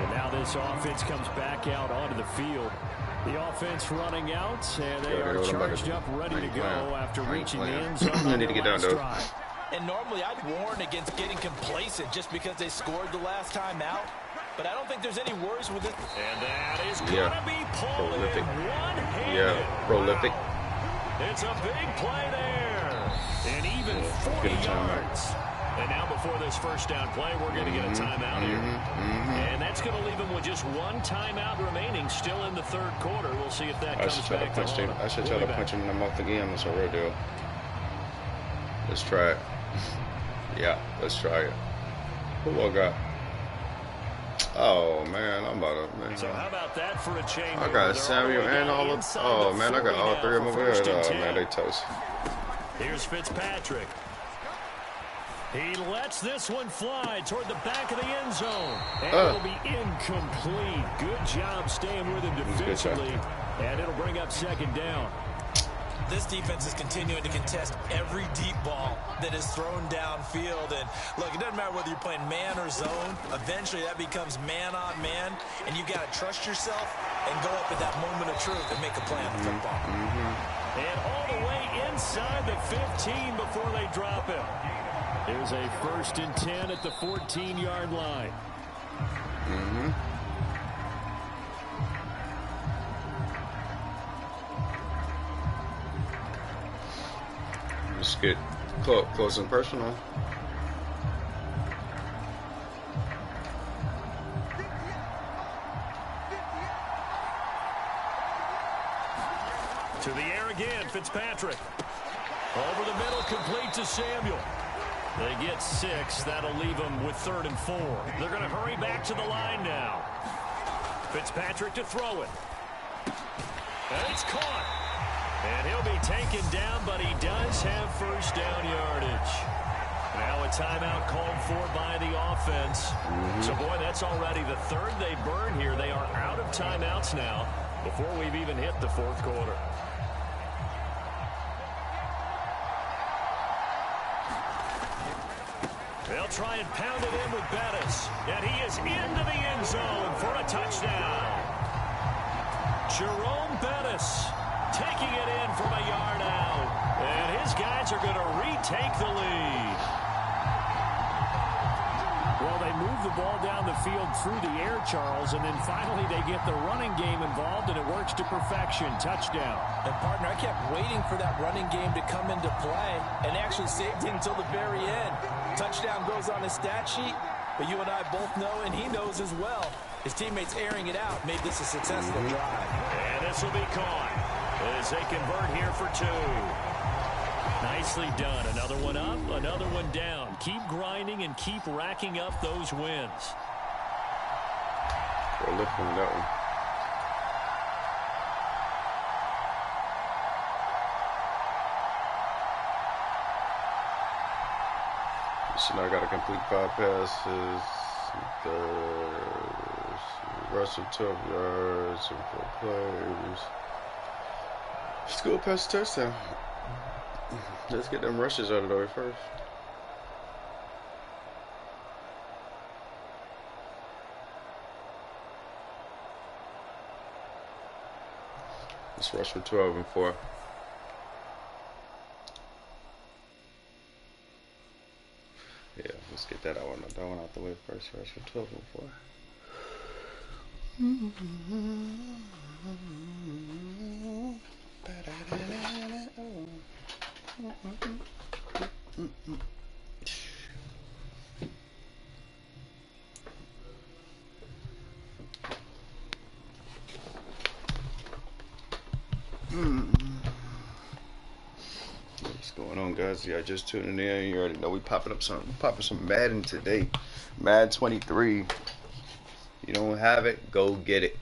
And now this offense comes back out onto the field. The offense running out, and they are charged up, ready to go after reaching the end zone on their last drive. And normally I'd warn against getting complacent just because they scored the last time out. But I don't think there's any worries with it. And that is going to be pulled in one-handed. Yeah, prolific. It's a big play there. And even 40 yards. And now before this first down play, we're going to get a timeout here. And that's going to leave them with just one timeout remaining still in the third quarter. We'll see if that comes back to him. I should try to punch him in the mouth again. That's a real deal. Let's try it. Yeah, let's try it. Who I got? Oh man, I'm about to. Man. So how about that for a change? I got Samuel and all of. Oh man, I got all 3 of them over here. Oh man, they toast. Here's Fitzpatrick. He lets this one fly toward the back of the end zone. And it'll be incomplete. Good job staying with him defensively. And it'll bring up second down. This defense is continuing to contest every deep ball that is thrown downfield. And look, it doesn't matter whether you're playing man or zone. Eventually that becomes man on man. And you've got to trust yourself and go up at that moment of truth and make a play on the football. And all the way inside the 15 before they drop him. Here's a 1st and 10 at the 14-yard line. Let's get close and personal. To the air again, Fitzpatrick. Over the middle, complete to Samuel. They get 6. That'll leave them with 3rd and 4. They're going to hurry back to the line now. Fitzpatrick to throw it. And it's caught. And he'll be taken down, but he does have 1st down yardage. Now a timeout called for by the offense. So, boy, that's already the 3rd they burn here. They are out of timeouts now before we've even hit the 4th quarter. They'll try and pound it in with Bettis. And he is into the end zone for a touchdown. Jerome Bettis taking it in from a yard out. And his guys are going to retake the lead. Well, they move the ball down the field through the air, Charles, and then finally they get the running game involved, and it works to perfection. Touchdown. And, partner, I kept waiting for that running game to come into play and actually saved it until the very end. Touchdown goes on his stat sheet, but you and I both know, and he knows as well, his teammates airing it out made this a successful drive. And this will be caught as they convert here for 2. Nicely done. Another one up, another one down. Keep grinding and keep racking up those wins. We're looking at that one. So now I got to complete 5 passes. Rush of 12 yards and 4 plays. Let's go past the touchdown. Let's get them rushes out of the way first. Let's rush for 12 and 4. Yeah, let's get that one out the way first. Rush for 12 and 4. What's going on, guys? Yeah, just tuning in. You already know we popping some Madden today. Madden 23. You don't have it, go get it.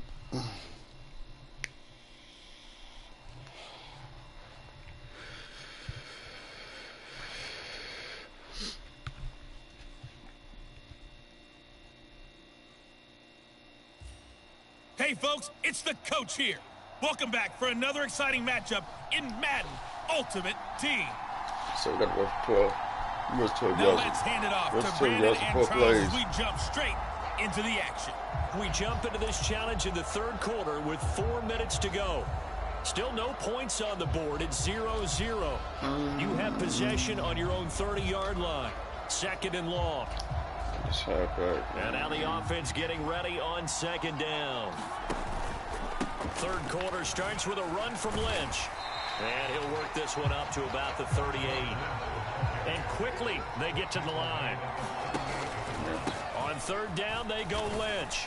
Hey folks, it's the coach here. Welcome back for another exciting matchup in Madden Ultimate Team. So we got to go for 12. Where's 12 Now yards? let's hand it off Where's to 12 Brandon yards and for 4 Charles plays? as we jump straight into the action. We jump into this challenge in the 3rd quarter with 4 minutes to go. Still no points on the board. It's 0-0. You have possession on your own 30-yard line. 2nd and long. And now the offense getting ready on 2nd down. 3rd quarter starts with a run from Lynch. And he'll work this one up to about the 38. And quickly they get to the line. On 3rd down, they go Lynch.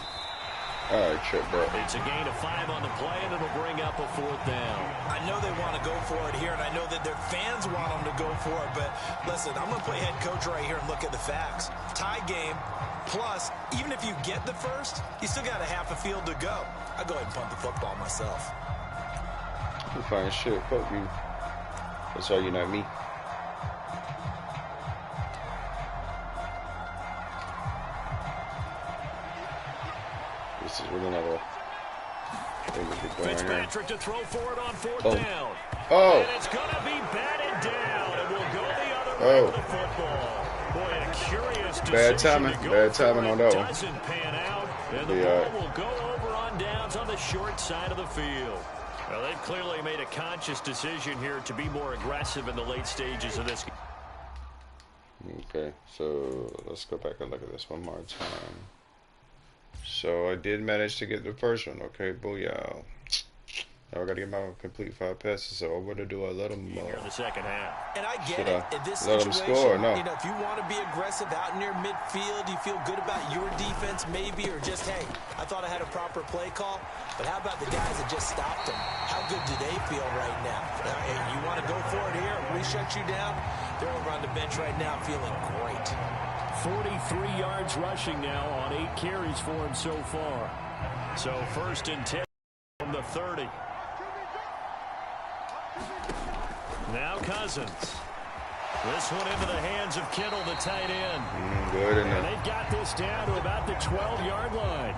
All right, trip, bro. It's a gain of 5 on the play, and it'll bring up a 4th down. I know they want to go for it here, and I know that their fans want them to go for it, but listen, I'm going to play head coach right here and look at the facts. Tie game, plus, even if you get the first, you still got a half a field to go. I'll go ahead and punt the football myself. You fine shit, fuck you. That's why you're not me. this is really not a thing to be doing here. Fitzpatrick to throw for it on fourth Oh. down. Oh. And it's going to be batted down, and we'll go the other way with the football. Boy, a curious decision to go Bad timing on that one. Doesn't pan out, and the ball will go over on downs on the short side of the field. Well, they've clearly made a conscious decision here to be more aggressive in the late stages of this game. Okay, so let's go back and look at this one more time. So I did manage to get the first one. Okay, booyah. Now I gotta get my complete 5 passes. So what do I let them? Here in the second half. And I get it. In this let them situation, score? No. you know, if you want to be aggressive out near midfield, you feel good about your defense maybe, or just, hey, I thought I had a proper play call. But how about the guys that just stopped them? How good do they feel right now? You want to go for it here? We shut you down? They're over on the bench right now feeling great. 43 yards rushing now on 8 carries for him so far. So 1st and 10 from the 30. Now Cousins. This one into the hands of Kittle, the tight end. Good enough. And they've got this down to about the 12-yard line.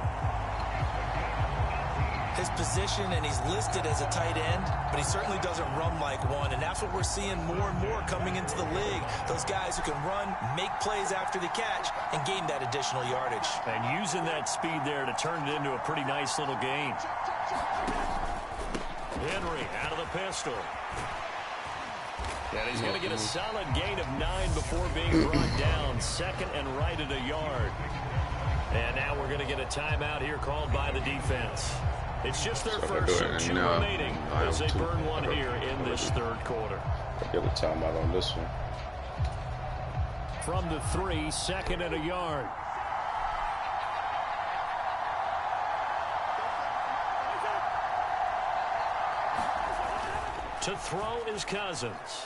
His position, and he's listed as a tight end, but he certainly doesn't run like one, and that's what we're seeing more and more coming into the league. Those guys who can run, make plays after the catch, and gain that additional yardage. And using that speed there to turn it into a pretty nice little gain. Henry out of the pistol. And he's going to get a solid gain of 9 before being brought down. 2nd and right at a yard. And now we're going to get a timeout here called by the defense. It's just their first, so 2 remaining as they burn one here in this 3rd quarter. I'll give a timeout on this one. From the 3, 2nd and a yard. To throw is Cousins.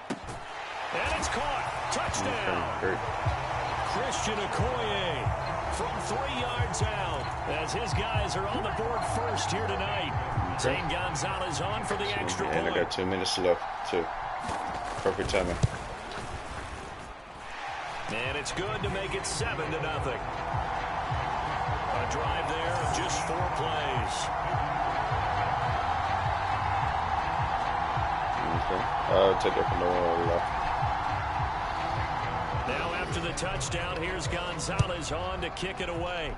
And it's caught. Touchdown. Great. Christian Okoye from 3 yards out as his guys are on the board first here tonight. Zane Gonzalez on for the extra point. And I got 2 minutes left, too. Perfect timing. And it's good to make it 7-0. A drive there of just 4 plays. Okay. I'll take it from the one left. Now after the touchdown, here's Gonzalez on to kick it away.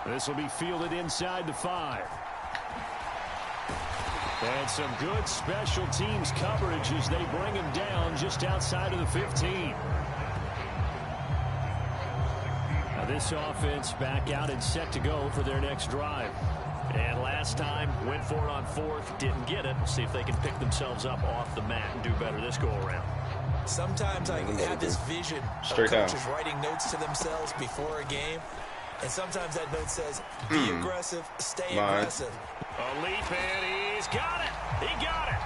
This will be fielded inside the 5. And some good special teams coverage as they bring him down just outside of the 15. Now this offense back out and set to go for their next drive. And last time, went for it on 4th, didn't get it. We'll see if they can pick themselves up off the mat and do better this go-around. Sometimes I have this vision of coaches writing notes to themselves before a game. And sometimes that note says, be aggressive, stay aggressive. A leap, and he's got it. He got it.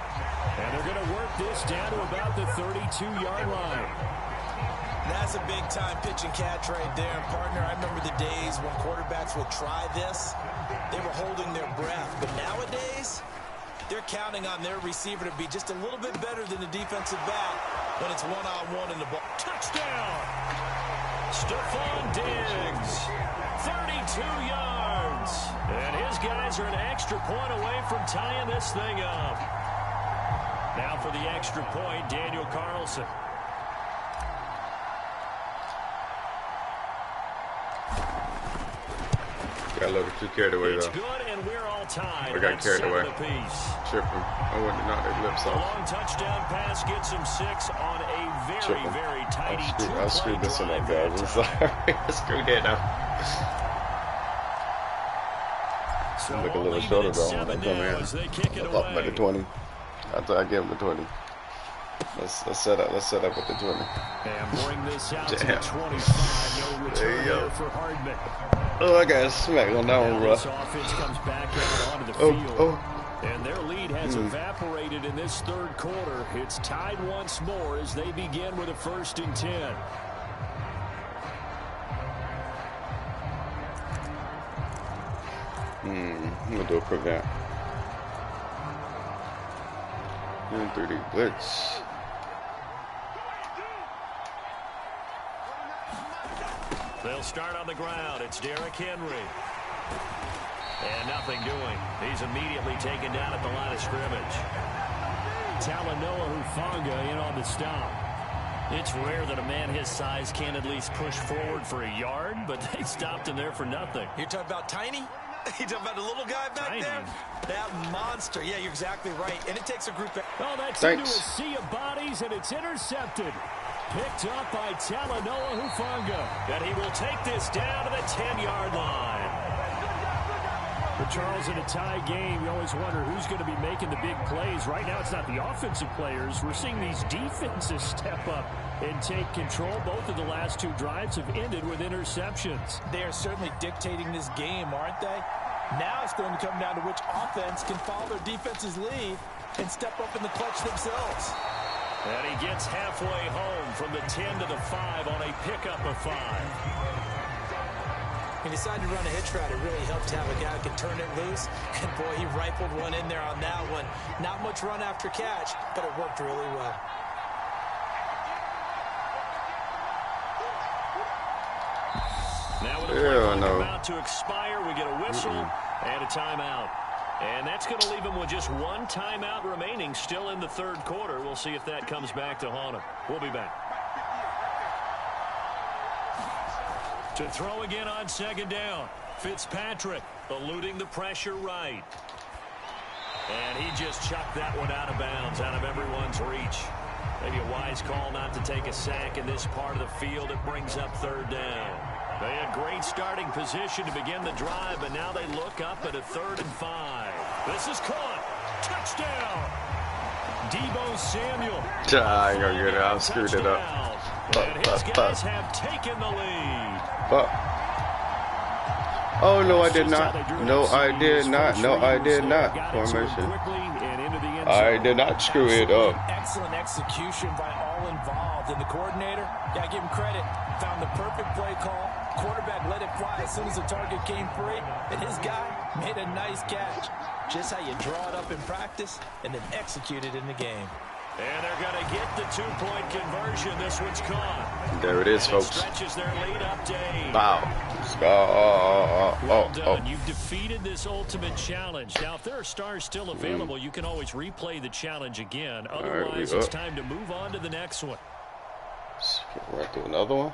And they're going to work this down to about the 32-yard line. That's a big-time pitch and catch right there. And, partner, I remember the days when quarterbacks would try this. They were holding their breath. But nowadays, they're counting on their receiver to be just a little bit better than the defensive back when it's one-on-one in the ball. Touchdown! Stephon Diggs, 32 yards. And his guys are an extra point away from tying this thing up. Now for the extra point, Daniel Carlson. Got a little too carried away, It's though. good, and we're all tied. I got carried away. Tripping. I wouldn't knock their lips A off. long touchdown pass gets him 6 on a very, Tripping. very tidy I screwed this one up, drive guys. I'm that sorry. time. I screwed that up. So Look a we'll little leave it shorter, at though. 7 now as they kick it Up by the away. 20. I thought I'd give him the 20. Let's set up with the 20. And bring this out to the Damn. 25. No return There you go. there for Hardman. Oh, I got a smack on that one, bro. This offense comes back out onto the field. Oh. And their lead has evaporated in this 3rd quarter. It's tied once more as they begin with a 1st and 10. I'm going to do a prevent. 3D blitz. They'll start on the ground. It's Derrick Henry. And nothing doing. He's immediately taken down at the line of scrimmage. Talanoa Hufanga in on the stop. It's rare that a man his size can't at least push forward for a yard, but they stopped him there for nothing. You're talking about Tiny? You're talking about the little guy back there? That monster. Yeah, you're exactly right. And it takes a group. Oh, that's into a sea of bodies, and it's intercepted. Picked up by Talanoa Hufanga. And he will take this down to the 10-yard line. But Charles, in a tie game, you always wonder who's going to be making the big plays. Right now, it's not the offensive players. We're seeing these defenses step up and take control. Both of the last two drives have ended with interceptions. They are certainly dictating this game, aren't they? Now it's going to come down to which offense can follow their defense's lead and step up in the clutch themselves. And he gets halfway home from the 10 to the 5 on a pickup of 5. He decided to run a hitch route. It really helped to have a guy who can turn it loose. And, boy, he rifled one in there on that one. Not much run after catch, but it worked really well. Now with the play about to expire, we get a whistle and a timeout. And that's going to leave him with just one timeout remaining still in the third quarter. We'll see if that comes back to haunt him. We'll be back. To throw again on second down. Fitzpatrick eluding the pressure right. And he just chucked that one out of bounds, out of everyone's reach. Maybe a wise call not to take a sack in this part of the field. It brings up third down. They had great starting position to begin the drive, but now they look up at a 3rd and 5. This is caught. Touchdown. Deebo Samuel. I ain't gonna get it. I screwed it up. And his guys have taken the lead. Oh, no, I did not. No, I did not. No, I did not. Formation. I did not screw it up. Excellent execution by all involved. And the coordinator, gotta give him credit, found the perfect play call. Quarterback let it fly as soon as the target came free. And his guy made a nice catch. Just how you draw it up in practice and then execute it in the game. And they're going to get the 2-point conversion. This one's caught. There it is, and folks. It stretches their lead up to 8. Wow. Well done. You've defeated this ultimate challenge. Now, if there are stars still available, you can always replay the challenge again. Otherwise, it's time to move on to the next one. Let's get right to another one.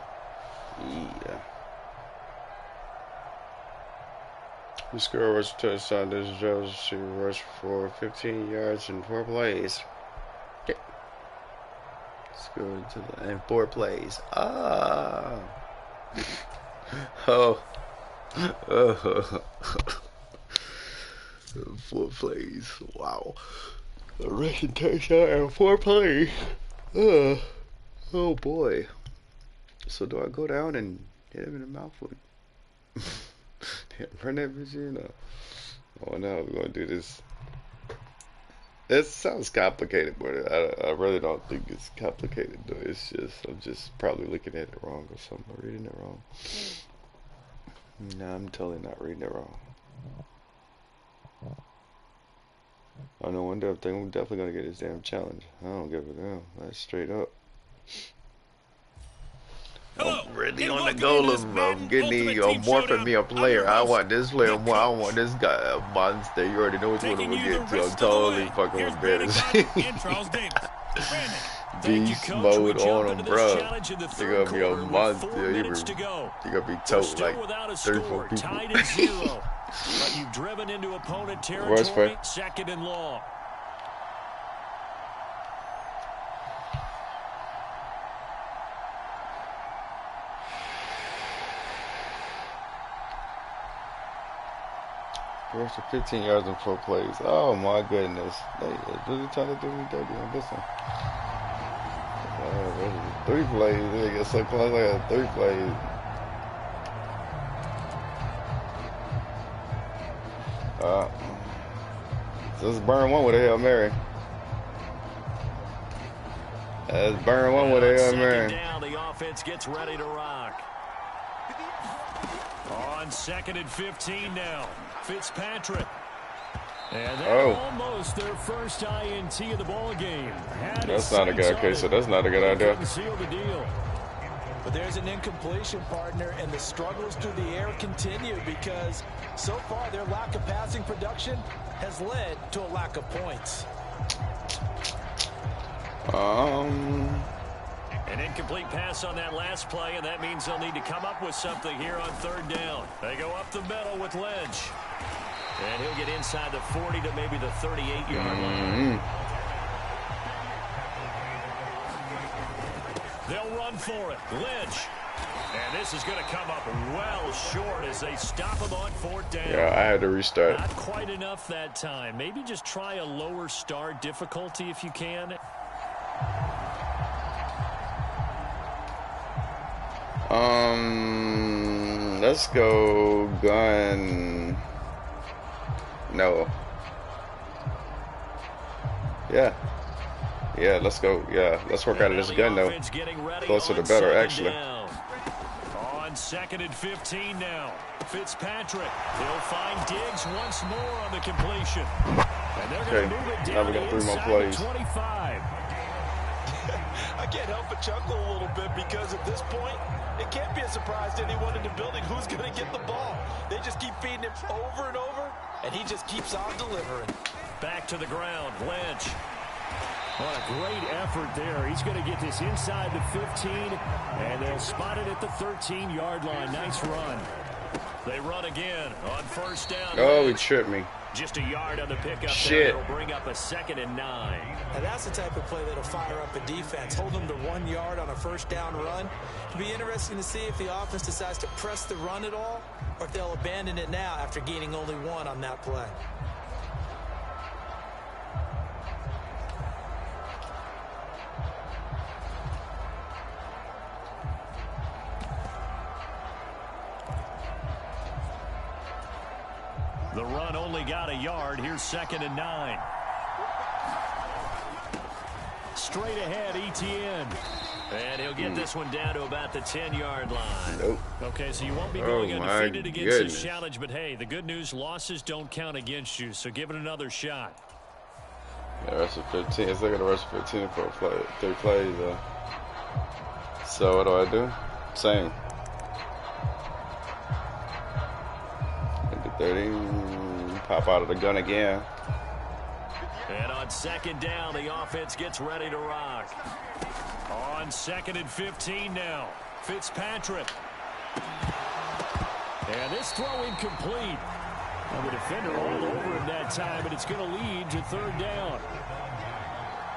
Yeah. The score was a touchdown. This is Jones. She rushed for 15 yards in 4 plays. Okay. Let's go into the and 4 plays. Ah. Oh. 4 plays. Wow. A rushing touchdown and 4 plays. Oh boy. So do I go down and hit him in the mouth with run that bitch in? Oh no, we're gonna do this. It sounds complicated, but I really don't think it's complicated though. It's just I'm just probably looking at it wrong or something, or reading it wrong. No, I'm totally not reading it wrong. I know one damn thing, we're definitely gonna get this damn challenge. I don't give a damn. That's straight up. I'm really on the goal of getting morphing me a player. I want this player more. I want this guy a monster. You already know which one I'm gonna get to. I'm totally fucking with Bears. Beast mode on them, bro. They're gonna be a monster. You're gonna be told like 34 people. But you've driven into opponent territory, 2nd and long. First 15 yards in 4 plays. Oh my goodness. They really trying to do me dirty on this one. 3 plays. They get so close. I got 3 plays. So let's burn one with a Hail Mary. Let's burn one with a Hail Mary. Down, the offense gets ready to rock. On 2nd and 15 now. Fitzpatrick. And that's almost their first INT of the ball game. That's not a good case, so that's not a good idea. Seal the deal. But there's an incompletion, partner, and the struggles through the air continue because so far their lack of passing production has led to a lack of points. An incomplete pass on that last play, and that means they'll need to come up with something here on third down. They go up the middle with Lynch. And he'll get inside the 40 to maybe the 38-yard line. They'll run for it. Lynch. And this is going to come up well short as they stop him on fourth down. Yeah, I had to restart. Not quite enough that time. Maybe just try a lower start difficulty if you can. Let's go gun. No. Yeah, let's go. Yeah, let's work out of this gun, though. Closer the better, actually. On second and 15 now. Fitzpatrick. He'll find Diggs once more on the completion. And they're going to move it down now we got 3 more inside plays. the 25. I can't help but chuckle a little bit because at this point, it can't be a surprise to anyone in the building who's going to get the ball. They just keep feeding him over and over, and he just keeps on delivering. Back to the ground, Lynch. What a great effort there. He's going to get this inside the 15, and they'll spot it at the 13-yard line. Nice run. They run again on first down. Oh, he tripped me. Just a yard on the pickup. Shit. There. It'll bring up a 2nd and 9. And that's the type of play that'll fire up a defense. Hold them to 1 yard on a first down run. It'll be interesting to see if the offense decides to press the run at all or if they'll abandon it now after gaining only 1 on that play. The run only got a yard. Here's 2nd and 9. Straight ahead, Etienne. And he'll get this one down to about the 10-yard line. Nope. Okay, so you won't be going undefeated against goodness. this challenge, but hey, the good news, losses don't count against you, so give it another shot. Yeah, rest of 15. It's like the rest of 15 for 3 plays. So what do? Same. Into 30. Pop out of the gun again. And on 2nd down, the offense gets ready to rock. On 2nd and 15 now, Fitzpatrick. And this throw incomplete. And the defender all over him that time, and it's going to lead to 3rd down.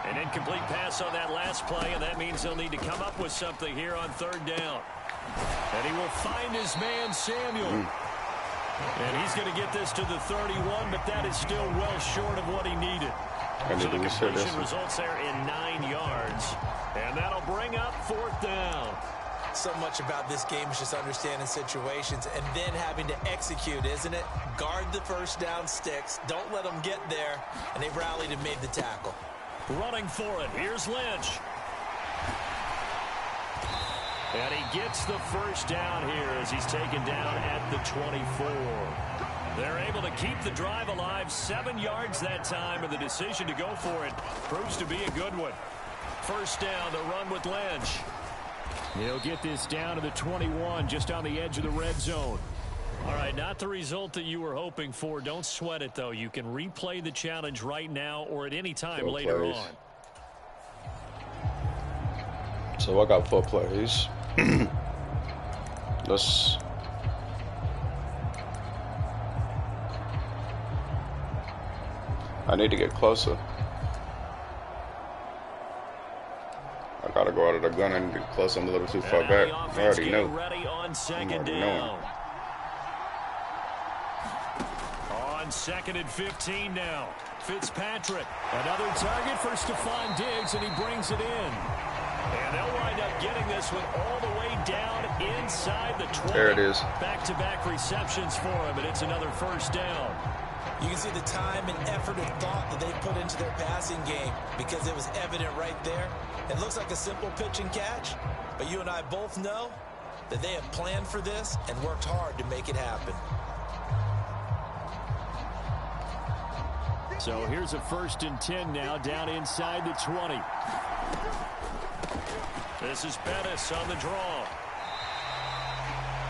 An incomplete pass on that last play, and that means they'll need to come up with something here on 3rd down. And he will find his man, Samuel. And he's going to get this to the 31, but that is still well short of what he needed. So the completion results there in 9 yards. And that'll bring up 4th down. So much about this game is just understanding situations and then having to execute, isn't it? Guard the first down sticks. Don't let them get there. And they rallied and made the tackle. Running for it. Here's Lynch. And he gets the first down here as he's taken down at the 24. They're able to keep the drive alive. 7 yards that time, and the decision to go for it proves to be a good one. First down, the run with Lynch. He'll get this down to the 21, just on the edge of the red zone. All right, not the result that you were hoping for. Don't sweat it, though. You can replay the challenge right now or at any time later on. So I got 4 plays. Let's... I need to get closer. I gotta go out of the gun and get close. I'm a little too far back. I already know. Ready on 2nd down. Knowing. On 2nd and 15 now. Fitzpatrick. Another target for Stephon Diggs, and he brings it in. And they'll wind up getting this one all the way down inside the 20. There it is. Back-to-back receptions for him, and it's another first down. You can see the time and effort and thought that they put into their passing game because it was evident right there. It looks like a simple pitch and catch, but you and I both know that they have planned for this and worked hard to make it happen. So here's a 1st and 10 now, down inside the 20. This is Pettis on the draw.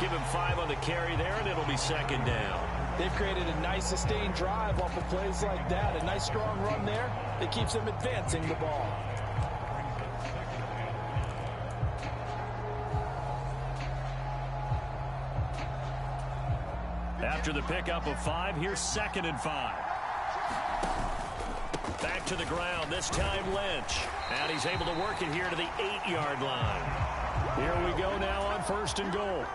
Give him 5 on the carry there, and it'll be 2nd down. They've created a nice sustained drive off of plays like that. A nice strong run there that keeps them advancing the ball. After the pickup of 5, here's 2nd and 5. Back to the ground, this time Lynch. And he's able to work it here to the 8-yard line. Here we go now on 1st and goal.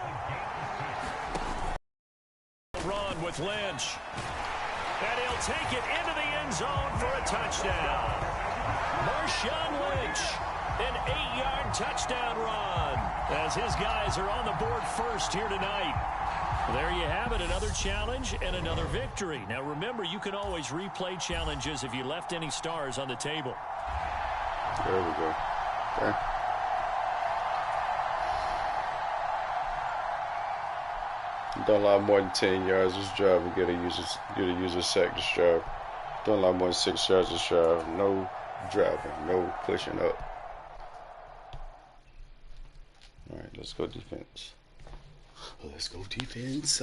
Run with Lynch. And he'll take it into the end zone for a touchdown. Marshawn Lynch, an 8-yard touchdown run, as his guys are on the board first here tonight. There you have it, another challenge and another victory. Now remember, you can always replay challenges if you left any stars on the table. There we go. Okay. Done a lot more than 10 yards this drive. We gotta use a sack this drive. Done a lot more than 6 yards this drive. No driving, no pushing up. All right, let's go defense. Let's go defense.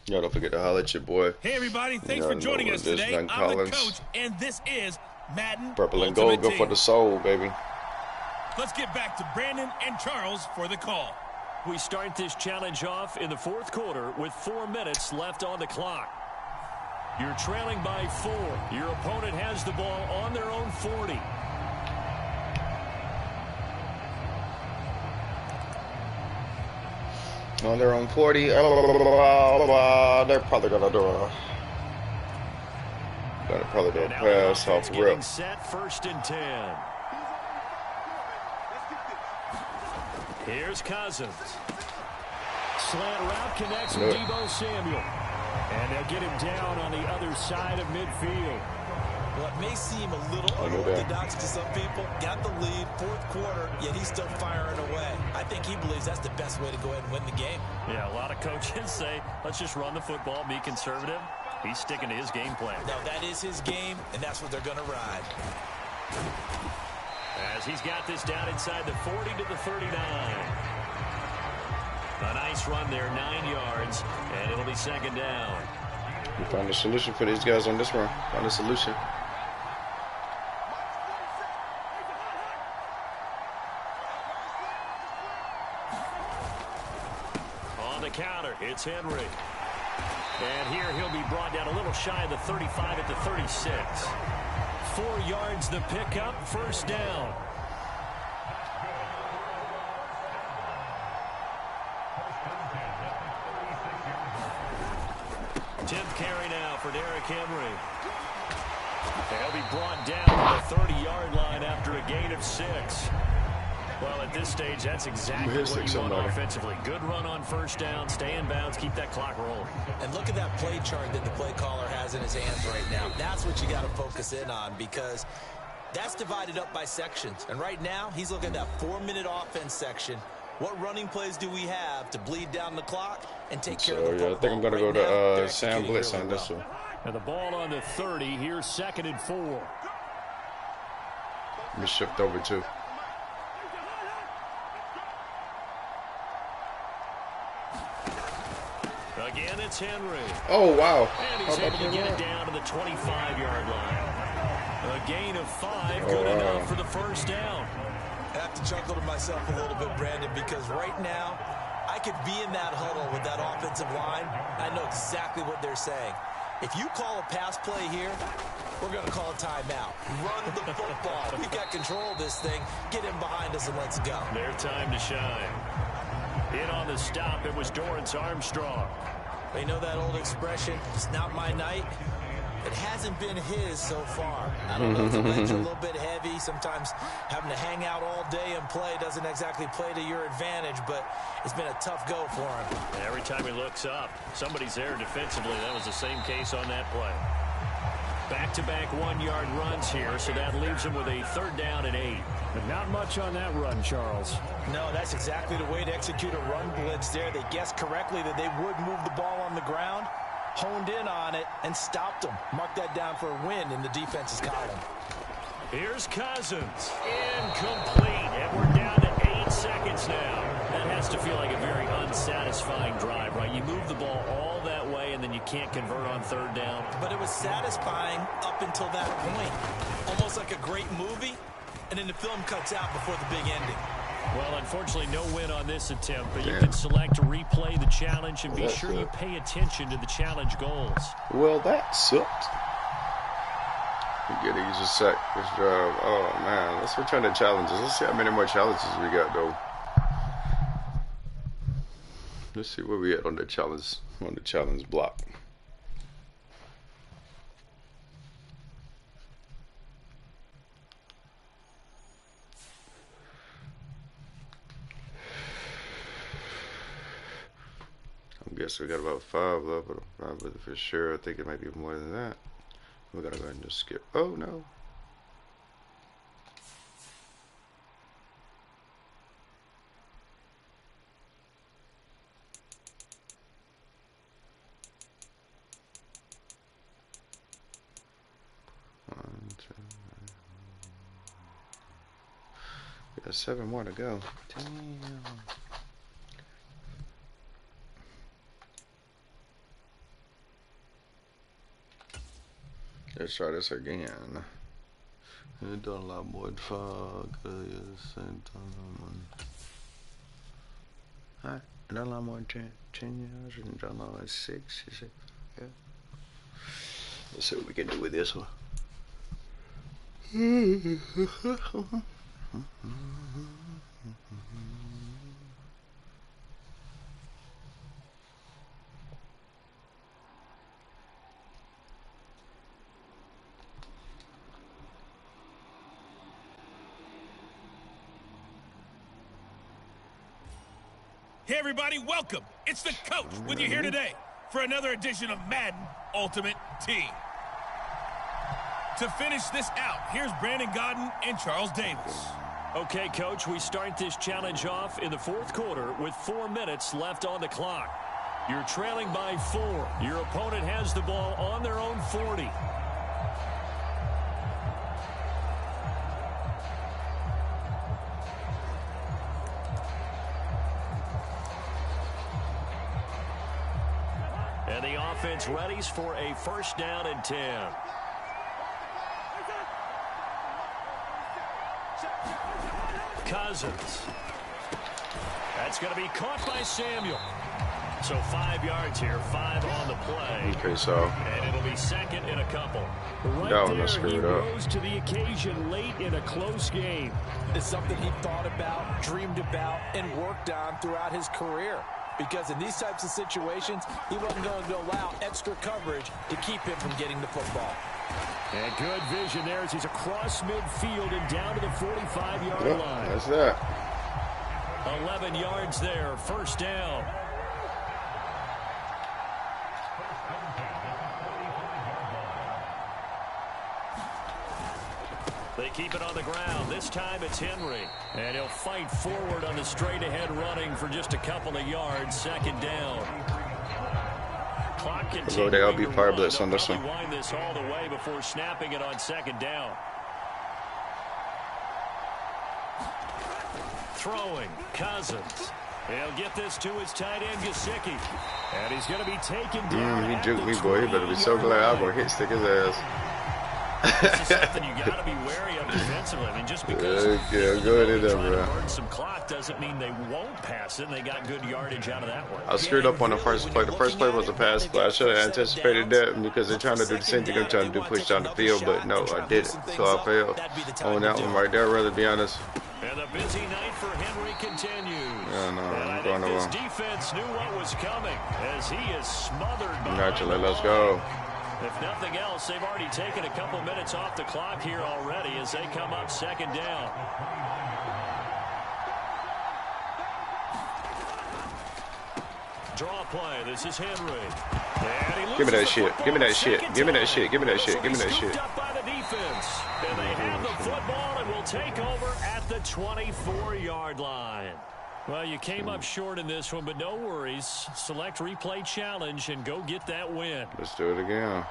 Y'all don't forget to holler at your boy. Hey, everybody. Thanks for joining us today. I'm the coach, and this is Madden Purple and gold, go for the soul, baby. Let's get back to Brandon and Charles for the call. We start this challenge off in the 4th quarter with 4 minutes left on the clock. You're trailing by 4. Your opponent has the ball on their own 40. On their own 40. They're probably gonna do a. They're probably gonna pass off rip. Set 1st and 10. Here's Cousins. Slant route connects with Deebo Samuel. And they'll get him down on the other side of midfield. Well, it may seem a little unorthodox to some people. Got the lead, 4th quarter, yet he's still firing away. I think he believes that's the best way to go ahead and win the game. Yeah, a lot of coaches say, let's just run the football, be conservative. He's sticking to his game plan. No, that is his game, and that's what they're going to ride. As he's got this down inside the 40 to the 39. A nice run there, 9 yards, and it'll be 2nd down. We found a solution for these guys on this run. Found a solution. On the counter, it's Henry. And here he'll be brought down a little shy of the 35 at the 36. 4 yards the pickup, 1st down. Tenth carry now for Derrick Henry. He'll be brought down to the 30-yard line after a gain of 6. Well, at this stage, that's exactly what you want offensively. Good run on 1st down, stay in bounds, keep that clock rolling. And look at that play chart that the play caller has in his hands right now. That's what you got to focus in on, because that's divided up by sections. And right now, he's looking at that 4-minute offense section. What running plays do we have to bleed down the clock and take care of the football? Yeah, I think I'm going to go to Sam Blitz on this one. And the ball on the 30. Here's 2nd and 4. Let me shift over too. Again, it's Henry. Oh, wow. And he's able to get it down to the 25-yard line. A gain of 5, good enough for the 1st down. I have to chuckle to myself a little bit, Brandon, because right now, I could be in that huddle with that offensive line. I know exactly what they're saying. If you call a pass play here, we're going to call a timeout. Run the football. We've got control of this thing. Get in behind us and let's go. Their time to shine. In on the stop, it was Dorrance Armstrong. You know that old expression, it's not my night? It hasn't been his so far. I don't know if the legs are a little bit heavy. Sometimes having to hang out all day and play doesn't exactly play to your advantage, but it's been a tough go for him. And every time he looks up, somebody's there defensively. That was the same case on that play. Back-to-back 1-yard runs here, so that leaves him with a 3rd down and 8. But not much on that run, Charles. No, that's exactly the way to execute a run blitz there. They guessed correctly that they would move the ball on the ground, honed in on it, and stopped them. Mark that down for a win in the defense's column. Here's Cousins. Incomplete. And we're down to 8 seconds now. That has to feel like a very unsatisfying drive, right? You move the ball all that way, and then you can't convert on 3rd down. But it was satisfying up until that point. Almost like a great movie, and then the film cuts out before the big ending. Well, unfortunately, no win on this attempt, but you can select to replay the challenge and be sure you pay attention to the challenge goals. Well, that sucked. Get easy sec this drive. Oh man, let's return to challenges. Let's see how many more challenges we got though. Let's see where we at on the challenge block. I guess we got about 5 left, but I'm not really for sure. I think it might be more than that. We gotta go ahead and just skip. Oh no. We got 7 more to go. Damn. Let's try this again. It done a lot more fog. Same time. Alright, done a lot more than 10 years and done a lot more 6. Yeah. Let's see what we can do with this one. Hey everybody, welcome. It's the coach with you here today for another edition of Madden Ultimate Team. To finish this out, here's Brandon Godden and Charles Davis. Okay, Coach, we start this challenge off in the 4th quarter with 4 minutes left on the clock. You're trailing by 4. Your opponent has the ball on their own 40. And the offense readies for a 1st down and 10. Cousins. That's going to be caught by Samuel. So 5 yards here, 5 on the play. Okay, so. And it'll be 2nd and a couple. Right there, he rose to the occasion late in a close game. It's something he thought about, dreamed about, and worked on throughout his career. Because in these types of situations, he wasn't going to allow extra coverage to keep him from getting the football. And good vision there as he's across midfield and down to the 45-yard line. That's that. 11 yards there, 1st down. They keep it on the ground. This time it's Henry. And he'll fight forward on the straight-ahead running for just a couple of yards. 2nd down. Clock continuing They'll be to fire run. blitz on this They'll one. wind this all the way before snapping it on 2nd down. Throwing. Cousins. He'll get this to his tight end, Gesicki. And he's going to be taken down. He juked me, boy. He better be so glad I'm going to hit stick his ass. This is something you got to be wary of defensively. I mean, just because yeah, go ahead, trying to bro. burn some clock doesn't mean they won't pass it. And they got good yardage out of that one. I screwed up on the first play. The first play was a pass play. I should have anticipated that because they're trying to do the same thing I'm trying to do, push down the field, but no, I didn't. So I failed on that one right there, rather be honest. And the busy night for Henry continues. Yeah, no, and I'm I going think this along. defense knew what was coming as he is smothered by Naturally, let's go. If nothing else, they've already taken a couple minutes off the clock here already as they come up second down. Draw play. This is Henry. Give me that shit. Give me that shit. Give me that shit. Give me that shit. Give me that shit. Up by the defense. And they have the football and will take over at the 24-yard line. Well, you came up short in this one, but no worries. Select replay challenge and go get that win. Let's do it again.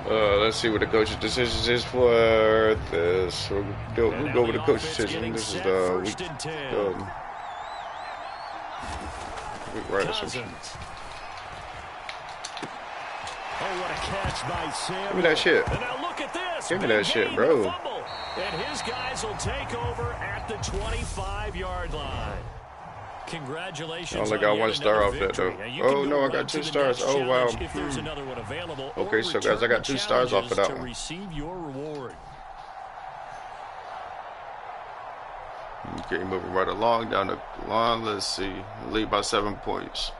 Let's see what the coach's decisions is for this. We'll go with the coach's decision. This is the week right assumption. Oh, what a catch by Sam. Give me that shit. And now look at this. Give me that shit, bro. And his guys will take over at the 25-yard line. Congratulations. I only got 1 star off that, though. Oh, no, I got 2 stars. Oh, wow. If there's another one available, okay, so, guys, I got 2 stars off of that one. Receive your reward. Okay, moving right along down the line. Let's see. Lead by 7 points.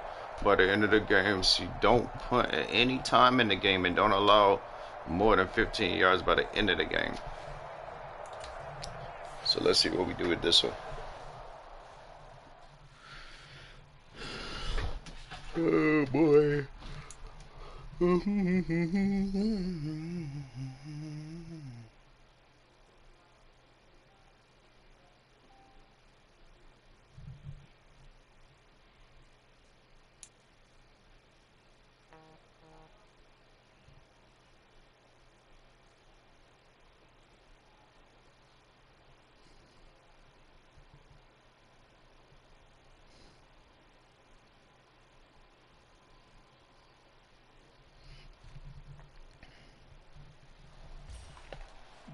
By the end of the game, see, don't punt at any time in the game and don't allow more than 15 yards by the end of the game. So let's see what we do with this one. Oh boy.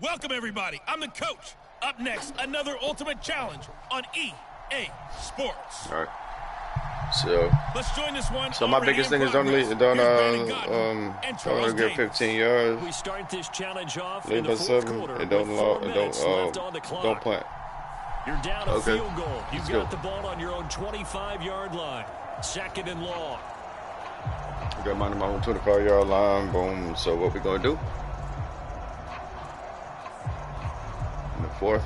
Welcome, everybody. I'm the coach. Up next, another ultimate challenge on EA Sports. All right. So let's join this one. So my biggest thing is don't get 15 yards. We start this challenge off lead by 7 and don't plant. You're down a field goal. You've got the ball on your own 25-yard line. Second and long. I got mine on my own 25-yard line. Boom. So what we gonna do? In the 4th.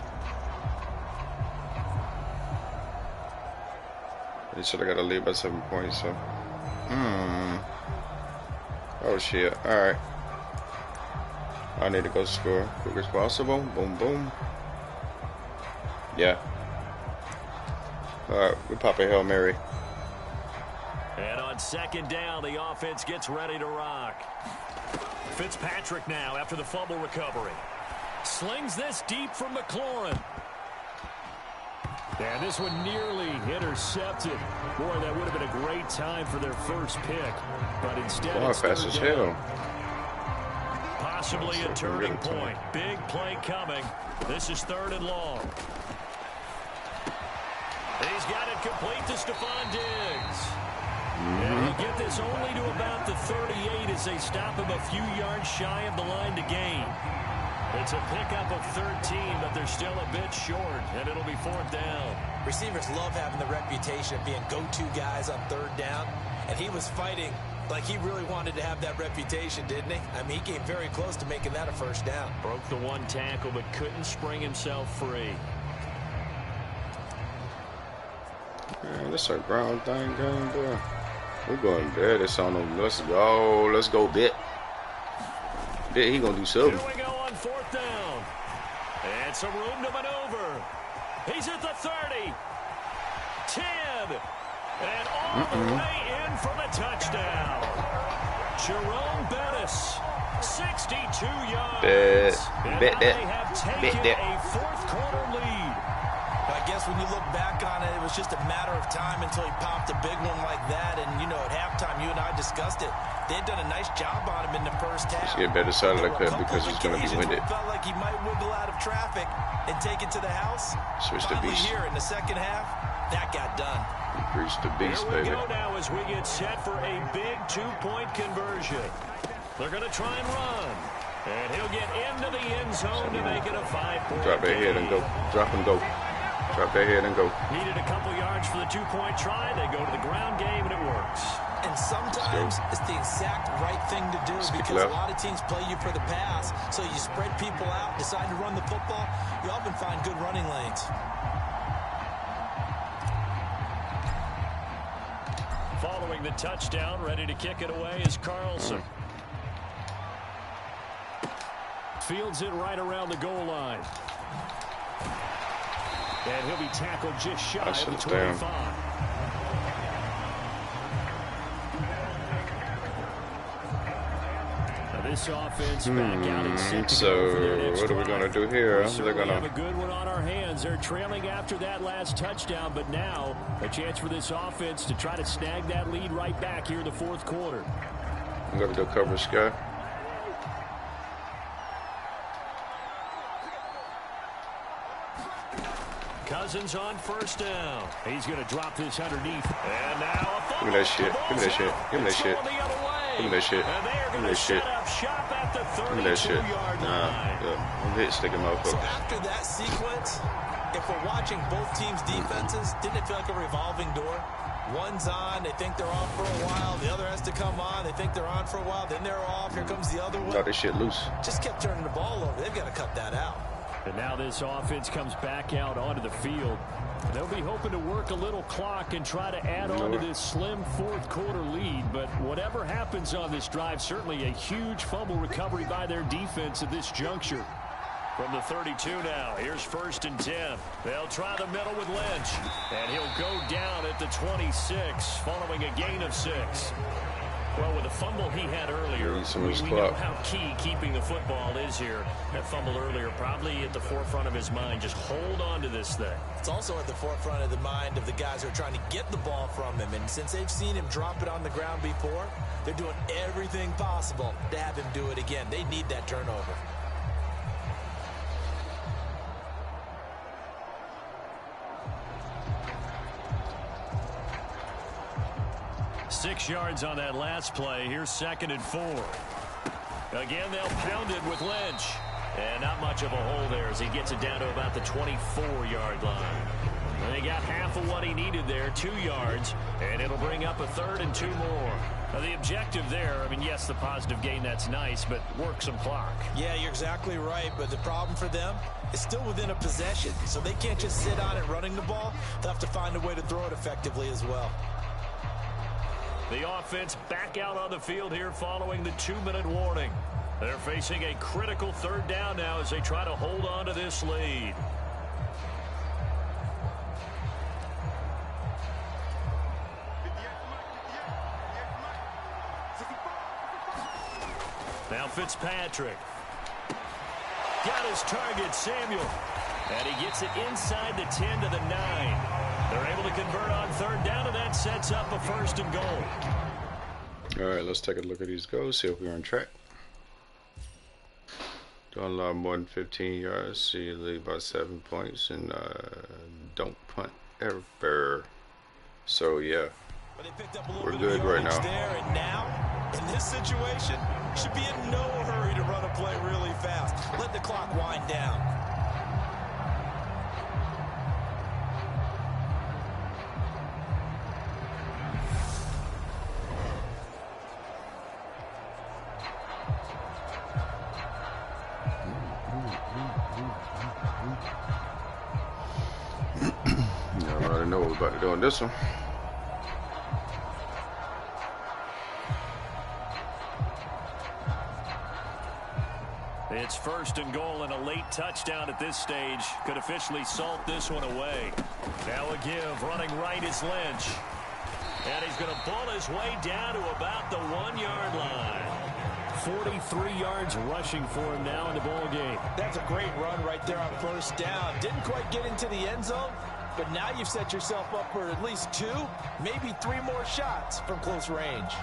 They should have got a lead by 7 points, so. Oh shit. Alright. I need to go score quick as possible. Boom, boom. Yeah. Alright, we pop a Hail Mary. And on second down, the offense gets ready to rock. Fitzpatrick now after the fumble recovery. Slings this deep from McLaurin. And this one nearly intercepted. Boy, that would have been a great time for their first pick. But instead, it's fast as hell. Possibly a turning point. Big play coming. This is 3rd and long. He's got it complete to Stephon Diggs. And he'll get this only to about the 38 as they stop him a few yards shy of the line to gain. It's a pickup of 13, but they're still a bit short, and it'll be 4th down. Receivers love having the reputation of being go-to guys on 3rd down, and he was fighting like he really wanted to have that reputation, didn't he? I mean, he came very close to making that a 1st down. Broke the 1 tackle, but couldn't spring himself free. Man, this a ground thing game, bro. We're going dead. It's on them. Let's go. Let's go, Bit. Bit, he gonna do something. Here we go on 4th down. And some room to maneuver. He's at the 30. 10. And all the way in for the touchdown. Jerome Bettis, 62 yards. Bet they have taken a 4th quarter lead. I guess when you look back on it, it was just a matter of time until he popped a big one like that. And, you know, at halftime, you and I discussed it. They had done a nice job on him in the 1st half. Let's get better side of the clip because he's going to be winded. Felt like he might wiggle out of traffic and take it to the house. Switch the beast. Here in the 2nd half, that got done. Grease the beast, baby. Here we go now as we get set for a big 2-point conversion. They're going to try and run. And he'll get into the end zone to make it a 5-point Drop their head and go. Drop and go. Drop that head and go. Needed a couple yards for the two-point try. They go to the ground game, and it works. And sometimes it's the exact right thing to do because a lot of teams play you for the pass. So you spread people out, decide to run the football. You often find good running lanes. Following the touchdown, ready to kick it away is Carlson. Fields it right around the goal line. And he'll be tackled just shy of the 25. This offense back out and set to go for their next what are we going to do here? They're going to have a good one on our hands. They're trailing after that last touchdown, but now a chance for this offense to try to snag that lead right back here in the fourth quarter. I'm going to do cover sky. Cousins on first down. He's going to drop this underneath. And now a fumble. Give me that shit. Give me that shit. Give me that shit. Give me that shit. Give me that shit. Give me that shit. Nah, hit sticking motherfuckers. So after that sequence, if we're watching both teams' defenses, didn't it feel like a revolving door? One's on, they think they're on for a while. The other has to come on, they think they're on for a while. Then they're off. Here comes the other one. Got this shit loose. Just kept turning the ball over. They've got to cut that out. And now this offense comes back out onto the field. They'll be hoping to work a little clock and try to add on to this slim fourth quarter lead. But whatever happens on this drive, certainly a huge fumble recovery by their defense at this juncture. From the 32 now, here's 1st and 10. They'll try the middle with Lynch. And he'll go down at the 26 following a gain of 6. Well, with the fumble he had earlier, we know how key keeping the football is here. That fumble earlier probably at the forefront of his mind. Just hold on to this thing. It's also at the forefront of the mind of the guys who are trying to get the ball from him. And since they've seen him drop it on the ground before, they're doing everything possible to have him do it again. They need that turnover. Six yards on that last play. Here's 2nd and 4. Again, they'll pound it with Lynch. And not much of a hole there as he gets it down to about the 24-yard line. And they got half of what he needed there, 2 yards. And it'll bring up a 3rd and 2 more. Now, the objective there, I mean, yes, the positive gain, that's nice, but work some clock. Yeah, you're exactly right. But the problem for them is still within a possession. So they can't just sit on it running the ball. They'll have to find a way to throw it effectively as well. The offense back out on the field here following the 2-minute warning. They're facing a critical 3rd down now as they try to hold on to this lead. Now Fitzpatrick. Got his target, Samuel. And he gets it inside the 10 to the 9. They're able to convert on 3rd down, and that sets up a 1st and goal. All right, let's take a look at these goals, see if we're on track. Don't allow more than 15 yards, see you lead by 7 points, and don't punt ever. So, yeah, we're good right now. There and now, in this situation, should be in no hurry to run a play really fast. Let the clock wind down. I already know what we're about to do on this one. It's 1st and goal, and a late touchdown at this stage could officially salt this one away. Now a give, running right is Lynch. And he's going to pull his way down to about the 1-yard line. 43 yards rushing for him now in the ball game. That's a great run right there on 1st down. Didn't quite get into the end zone, but now you've set yourself up for at least 2, maybe 3 more shots from close range.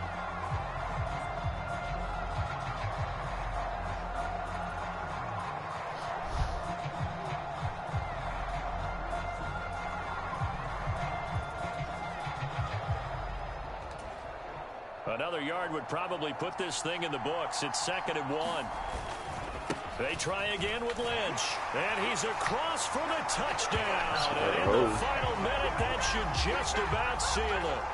Another yard would probably put this thing in the books. It's 2nd and 1. They try again with Lynch. And he's across for the touchdown. And in the final minute, that should just about seal it.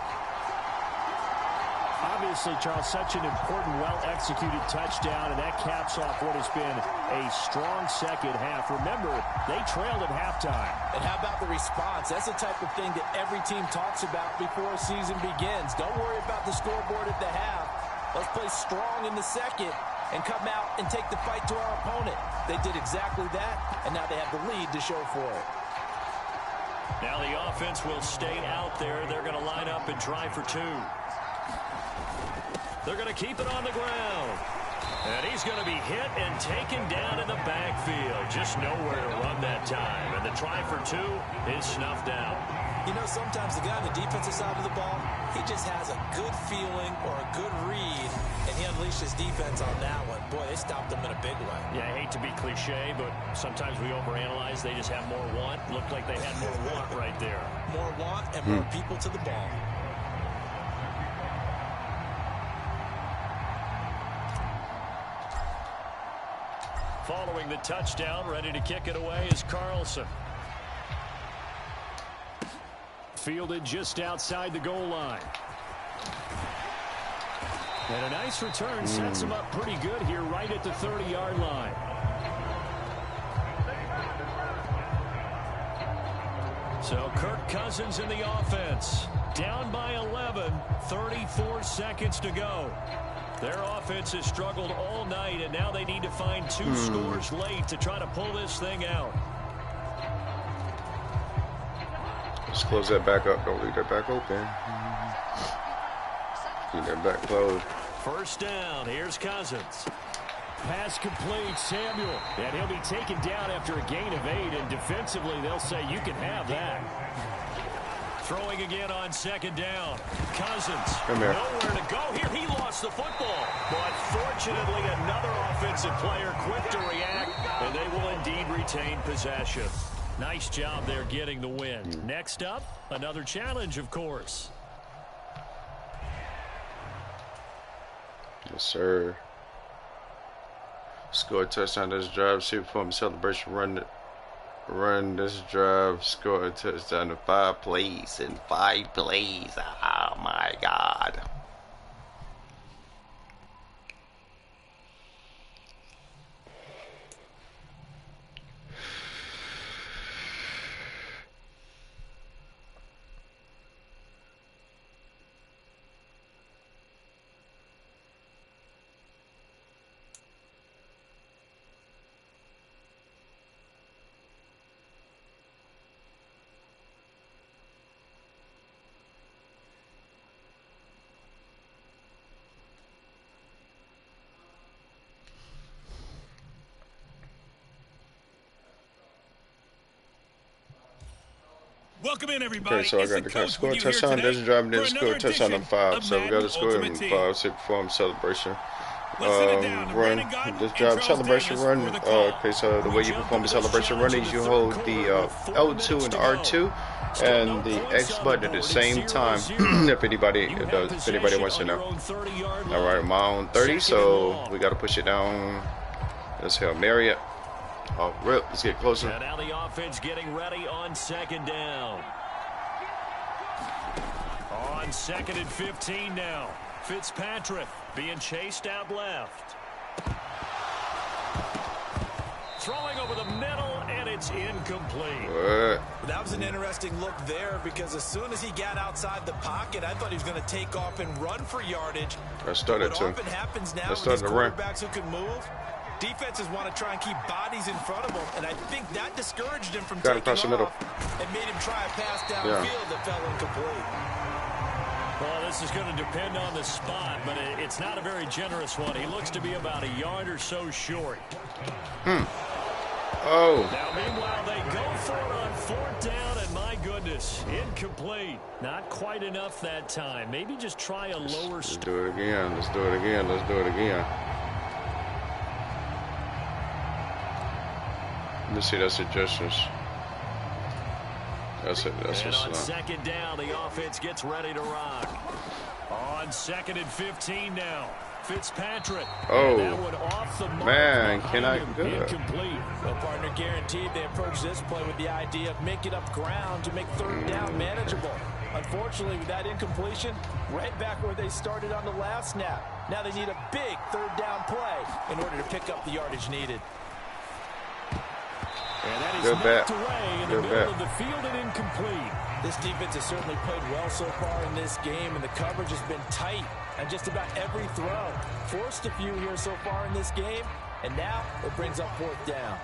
Obviously, Charles, such an important, well-executed touchdown, and that caps off what has been a strong second half. Remember, they trailed at halftime. And how about the response? That's the type of thing that every team talks about before a season begins. Don't worry about the scoreboard at the half. Let's play strong in the second and come out and take the fight to our opponent. They did exactly that, and now they have the lead to show for it. Now the offense will stay out there. They're going to line up and try for two. They're going to keep it on the ground. And he's going to be hit and taken down in the backfield. Just nowhere to run that time. And the try for two is snuffed out. You know, sometimes the guy on the defensive side of the ball, he just has a good feeling or a good read, and he unleashed his defense on that one. Boy, they stopped him in a big way. Yeah, I hate to be cliche, but sometimes we overanalyze. They just have more want. Looked like they had more want right there. More want and more people to the ball. Following the touchdown, ready to kick it away is Carlson. Fielded just outside the goal line. And a nice return sets him up pretty good here right at the 30-yard line. So Kirk Cousins in the offense. Down by 11, 34 seconds to go. Their offense has struggled all night, and now they need to find two scores late to try to pull this thing out. Just close that back up. Don't leave that back open. Keep that back closed. First down. Here's Cousins. Pass complete, Samuel. And he'll be taken down after a gain of 8, and defensively they'll say you can have that. Throwing again on second down. Cousins, nowhere to go here. He lost the football. But fortunately, another offensive player quick to react, and they will indeed retain possession. Nice job there getting the win. Next up, another challenge, of course. Yes, sir. Score a touchdown this drive. See performance celebration. Run this drive. Score a touchdown in 5 plays. In 5 plays. Oh my God. Welcome in, everybody. Okay, so I got to score a touchdown. Doesn't drive, and then score a touchdown in 5. So we got to score in 5. So perform celebration. Run this drive celebration run. Okay, so the way you perform the celebration run is you hold the L2 and R2 and the X button at the same time. if anybody wants to know. All right, I'm on 30, so we got to push it down. Let's Hail Mary it. Oh, rip. Let's get closer. And now the offense getting ready on second down. On second and 15 now. Fitzpatrick being chased out left. Throwing over the middle, and it's incomplete. What? That was an interesting look there because as soon as he got outside the pocket, I thought he was going to take off and run for yardage. I started what to. often happens now with with these quarterbacks who can move, defenses want to try and keep bodies in front of them, and I think that discouraged him from taking across the middle. off and made him try a pass downfield that fell incomplete. Well, this is going to depend on the spot, but it's not a very generous one. He looks to be about a yard or so short. Oh. Now, meanwhile, they go for it on 4th down, and my goodness, incomplete. Not quite enough that time. Maybe just try a lower... Let's do it again. Let's do it again. Let's do it again. Let me see that suggestions. That's it. That's and what's on up. second down, the offense gets ready to rock. On second and 15 now. Fitzpatrick. Oh, and that one off the mark, man, can I him, do it? incomplete. Well, partner, guaranteed they approach this play with the idea of making up ground to make third down manageable. Unfortunately, with that incompletion, right back where they started on the last snap. Now they need a big third down play in order to pick up the yardage needed. And that is Good knocked bet. away in Good the middle bet. of the field and incomplete. This defense has certainly played well so far in this game, and the coverage has been tight on just about every throw. Forced a few here so far in this game, and now it brings up fourth down.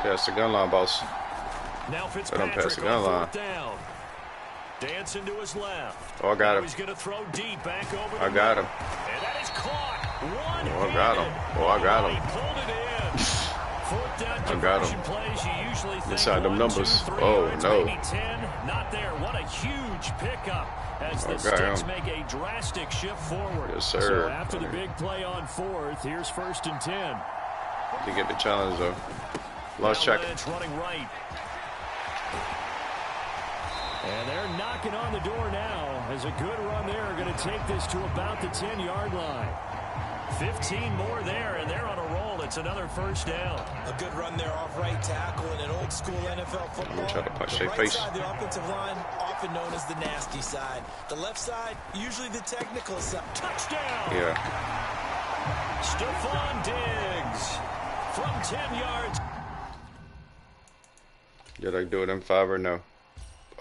Pass the gun line, boss. Now Let him Fitzpatrick pass the gun on line. fourth down. Dancing to his left. Oh, I got Now him. he's going to throw deep back over the I got him. And that is caught. Oh, I got him. Oh, I got him. He pulled it in. Fourth down I got him. conversion plays, you usually think Inside them 1, numbers. 2, 3 Oh, yards, no. maybe 10. Not there. What a huge pickup as the I got Sticks him. make a drastic shift forward. Yes, sir. So after the big play on fourth, here's 1st and 10. To get the challenge, though. Lost track. Lynch running right. And they're knocking on the door now as a good run there are going to take this to about the 10-yard line. 15 more there, and they're on a roll. It's another first down. A good run there off right tackle in an old school NFL football. Try to punch The their right face. side, the offensive line, often known as the nasty side. The left side, usually the technical side. Touchdown! Yeah. Stephon Diggs from 10 yards. Did I do it in 5 or no?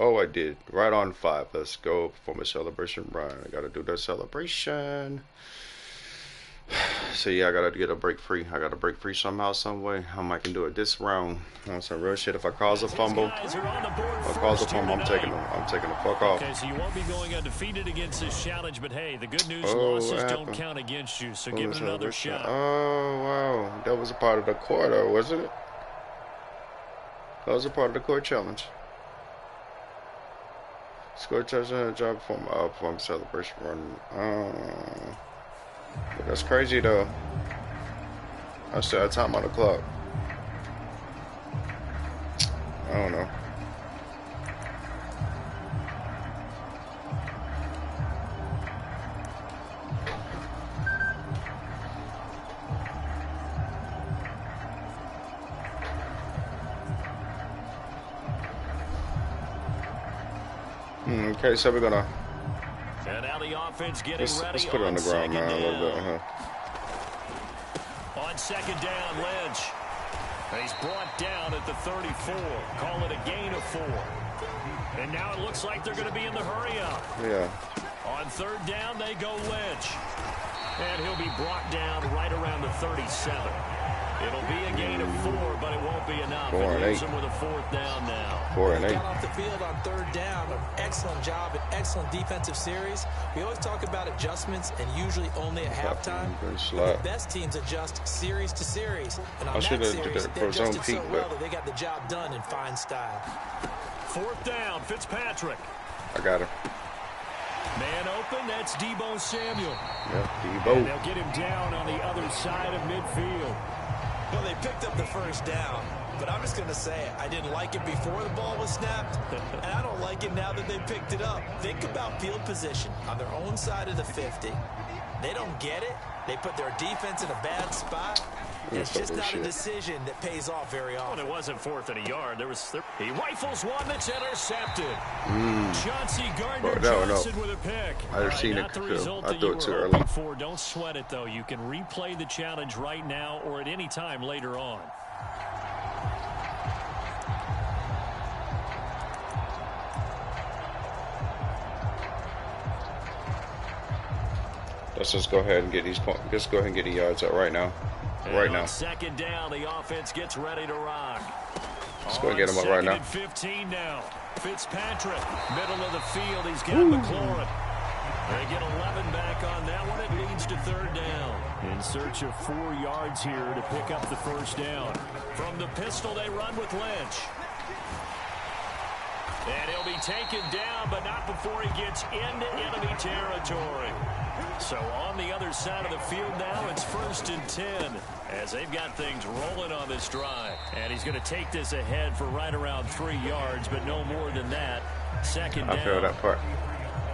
Oh, I did. Right on 5. Let's go. Perform a celebration run. I gotta do that celebration. So yeah, I gotta get a break free. I gotta break free somehow, some way. I can do it this round. On some real shit. If I cause a fumble, Guys are on the board if I cause a first here fumble, I'm taking tonight. the fuck off. Okay, so you won't be going undefeated against this challenge, but hey, the good news, Oh, losses what don't happened? count against you, so What give was it that? another What's that? shot. Oh wow, that was a part of the quarter, wasn't it? That was a part of the core challenge. Score touchdown, job from celebration run. But that's crazy though. I still have time on the clock. I don't know. Okay, so we're gonna And now the offense getting ready. let's put it on the ground now a little bit, huh? On 2nd down, Lynch. And he's brought down at the 34. Call it a gain of 4. And now it looks like they're going to be in the hurry up. Yeah. On 3rd down, they go Lynch. And he'll be brought down right around the 37. It'll be a gain of 4, but it won't be enough. 4 and It leaves 8. him with a 4th down now. 4 and 8. Got off the field on 3rd down. An excellent job, an excellent defensive series. We always talk about adjustments, and usually only at halftime. Very The slot. best teams adjust series to series. And on I that should've did series, that they for zone adjusted so peak, well but- that they got the job done in fine style. 4th down, Fitzpatrick. I got him. Man open, that's Deebo Samuel. Yep, And Debo. they'll get him down on the other side of midfield. Well, they picked up the first down, but I'm just going to say I didn't like it before the ball was snapped, and I don't like it now that they picked it up. Think about field position on their own side of the 50. They don't get it. They put their defense in a bad spot. And it's just not a decision that pays off very Well, often. it wasn't 4th and a yard. He rifles one that's intercepted. Chauncey Bro, no. Gardner-Johnson with a pick. I All right, seen not it the go. result I that threw you it were too hoping early. for. Don't sweat it, though. You can replay the challenge right now or at any time later on. Let's just go ahead and get these points. Let's go ahead and get the yards out right now. And Right on now. 2nd down, the offense gets ready to rock. Let's go and get him up right On 2nd now. and 15 now. Fitzpatrick, middle of the field. He's got McLaurin. They get 11 back on that one. It leads to 3rd down. In search of 4 yards here to pick up the first down. From the pistol, they run with Lynch. And he'll be taken down, but not before he gets into enemy territory. So on the other side of the field now, it's 1st and 10 as they've got things rolling on this drive. And he's going to take this ahead for right around 3 yards, but no more than that. second I feel down. that part.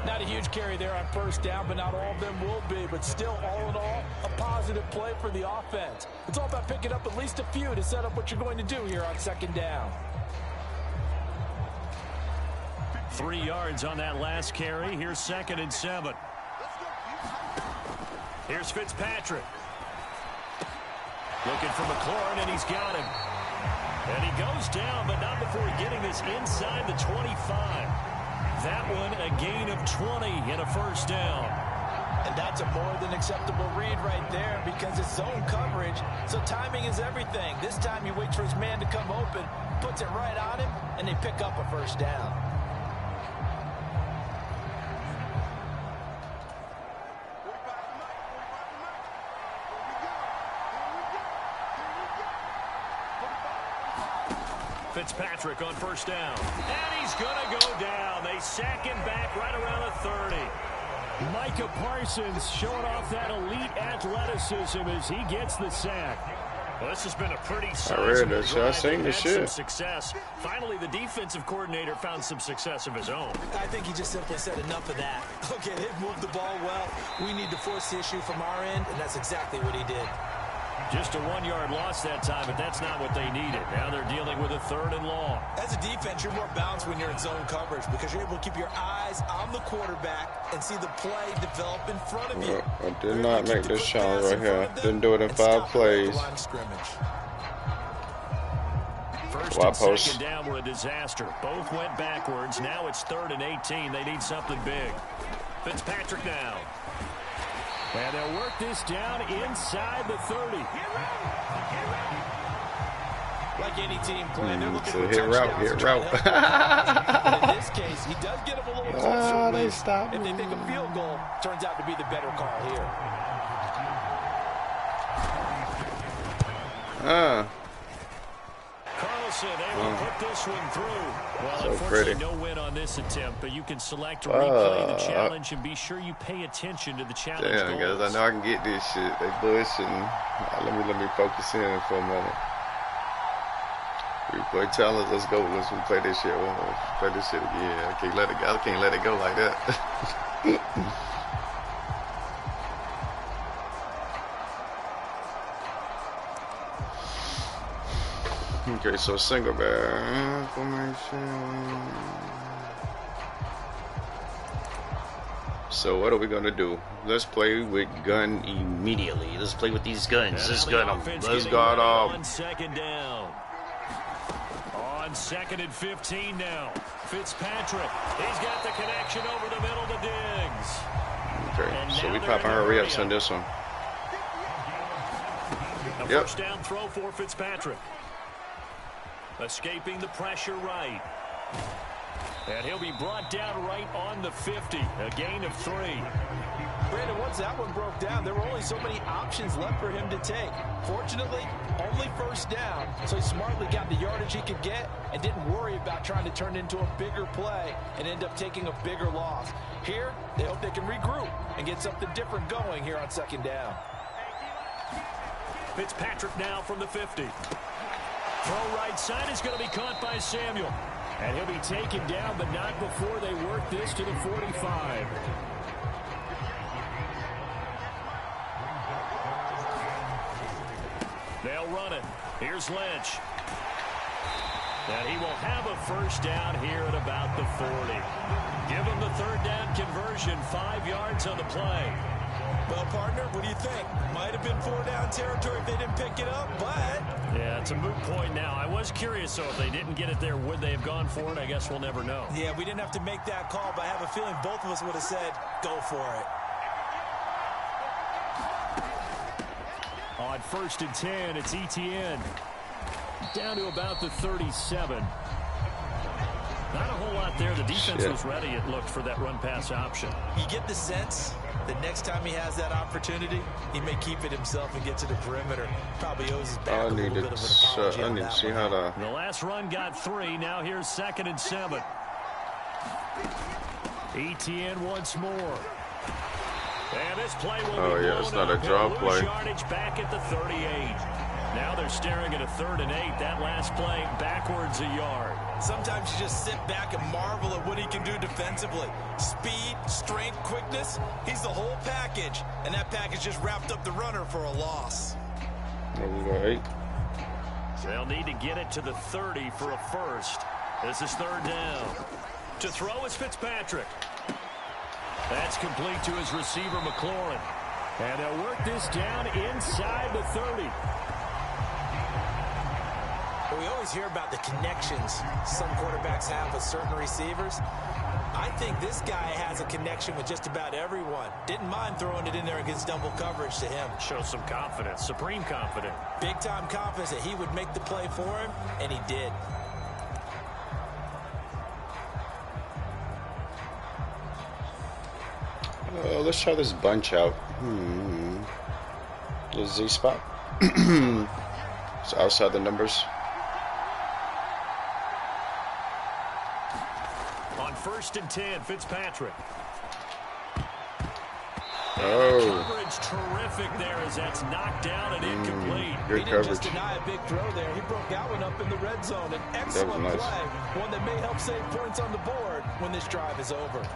Not a huge carry there on first down, but not all of them will be. But still, all in all, a positive play for the offense. It's all about picking up at least a few to set up what you're going to do here on second down. 3 yards on that last carry. Here's 2nd and 7. Here's Fitzpatrick. Looking for McLaurin, and he's got him. And he goes down, but not before getting this inside the 25. That one a gain of 20 and a first down. And that's a more than acceptable read right there because it's zone coverage, so timing is everything. This time he waits for his man to come open, puts it right on him, and they pick up a first down. Fitzpatrick on first down. And he's going to go down. They sack him back right around the 30. Micah Parsons showing off that elite athleticism as he gets the sack. Well, this has been a pretty sizable drive. I seen the shit. Some success. Finally, the defensive coordinator found some success of his own. I think he just simply said enough of that. Okay, they've moved the ball well. We need to force the issue from our end, and that's exactly what he did. Just a 1-yard loss that time, but that's not what they needed. Now they're dealing with a 3rd and long. As a defense, you're more balanced when you're in zone coverage because you're able to keep your eyes on the quarterback and see the play develop in front of you. I did not make this challenge right here. Didn't do it in 5 plays. First and second down were a disaster. Both went backwards. Now it's 3rd and 18. They need something big. Fitzpatrick now. And they'll work this down inside the 30. Like any team plan, they're looking for hit route. In this case, he does get him a little closer. They stopped. If they think a field goal turns out to be the better call here. Carlson able to put this one through. Well, So unfortunately, pretty. no win on this attempt, but you can select to replay the challenge and be sure you pay attention to the challenge Damn, guys, goals. I know I can get this shit. They bullshitting. Let me focus in for a moment. Replay challenge. Let's go. Let's replay this shit. Let's play this shit again. I can't let it go. I can't let it go like that. Okay, so single bear formation. So what are we gonna do? Let's play with gun immediately. Let's play with these guns. Let's gun them. Let's guard off. On second down. On 2nd and 15 now. Fitzpatrick. He's got the connection over the middle to Diggs. Okay, And so now we they're popping in a hurry-ups hurry-up. on this one. A Yep. first down throw for Fitzpatrick. Escaping the pressure right. And he'll be brought down right on the 50. A gain of 3. Brandon, once that one broke down, there were only so many options left for him to take. Fortunately, only first down, so he smartly got the yardage he could get and didn't worry about trying to turn it into a bigger play and end up taking a bigger loss. Here, they hope they can regroup and get something different going here on second down. Fitzpatrick now from the 50. Throw right side is going to be caught by Samuel. And he'll be taken down, but not before they work this to the 45. They'll run it. Here's Lynch. And he will have a first down here at about the 40. Give him the 3rd down conversion, 5 yards on the play. Well, partner, what do you think? Might have been 4-down territory if they didn't pick it up, but... Yeah, it's a moot point now. I was curious, so if they didn't get it there, would they have gone for it? I guess we'll never know. Yeah, we didn't have to make that call, but I have a feeling both of us would have said, go for it. On 1st and 10, it's Etienne. Down to about the 37. Not a whole lot there. The defense was ready, it looked, for that run-pass option. You get the sense that next time he has that opportunity, he may keep it himself and get to the perimeter. Probably owes his back a little bit of an apology. I need to see how to... The last run got 3. Now here's 2nd and 7. Etienne once more. And this play will be it's not a blown draw up. play. Yardage back at the 38. Now they're staring at a 3rd and 8. That last play backwards a yard. Sometimes you just sit back and marvel at what he can do defensively. Speed, strength, quickness. He's the whole package. And that package just wrapped up the runner for a loss. There we go, 8. They'll need to get it to the 30 for a first. This is 3rd down. To throw is Fitzpatrick. That's complete to his receiver, McLaurin. And they'll work this down inside the 30. We always hear about the connections some quarterbacks have with certain receivers. I think this guy has a connection with just about everyone. Didn't mind throwing it in there against double coverage to him. Shows some confidence, supreme confidence. Big-time confidence that he would make the play for him, and he did. Let's try this bunch out. The Z spot. It's outside the numbers. On 1st and 10, Fitzpatrick. Oh. Coverage terrific there as that's knocked down and incomplete. Good he didn't coverage. just deny a big throw there. He broke that one up in the red zone. An excellent nice play. One that may help save points on the board when this drive is over.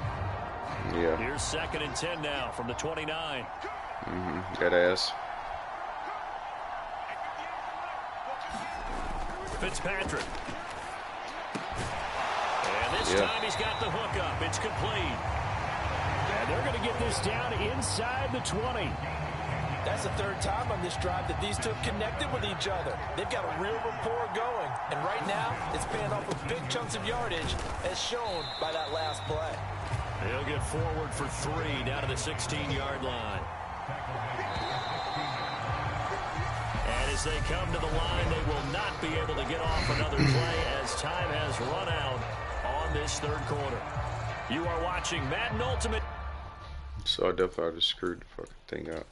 Yeah. Here's 2nd and 10 now from the 29. Good ass. Fitzpatrick. And this time he's got the hook up. It's complete. And they're going to get this down inside the 20. That's the 3rd time on this drive that these two have connected with each other. They've got a real rapport going. And right now, it's paying off with big chunks of yardage, as shown by that last play. They'll get forward for 3 down to the 16-yard line. And as they come to the line, they will not be able to get off another play as time has run out on this 3rd quarter. You are watching Madden Ultimate. So I definitely just screwed the fucking thing up.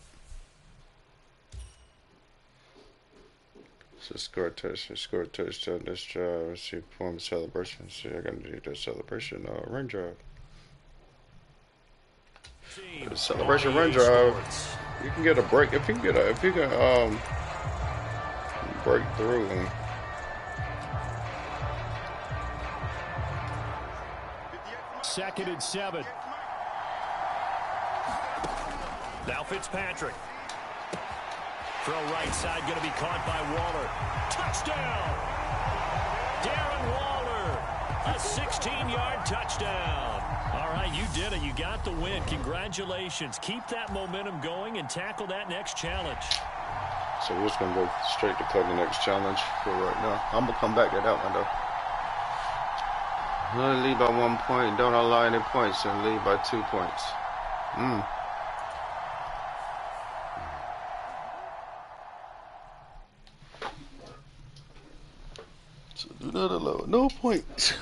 So score a touchdown this drive. Let's see, perform a celebration. See, I gotta do the celebration run drive. The celebration run drive. You can get a break if you can break through and 2nd and 7. Now Fitzpatrick. Throw right side going to be caught by Waller. Touchdown! Darren Waller. A 16-yard touchdown. All right, you did it. You got the win. Congratulations. Keep that momentum going and tackle that next challenge. so we're just gonna go straight to play the next challenge for right now. I'm gonna come back to that one though. Only lead by 1 point. Don't allow any points and lead by 2 points. So do not allow no points.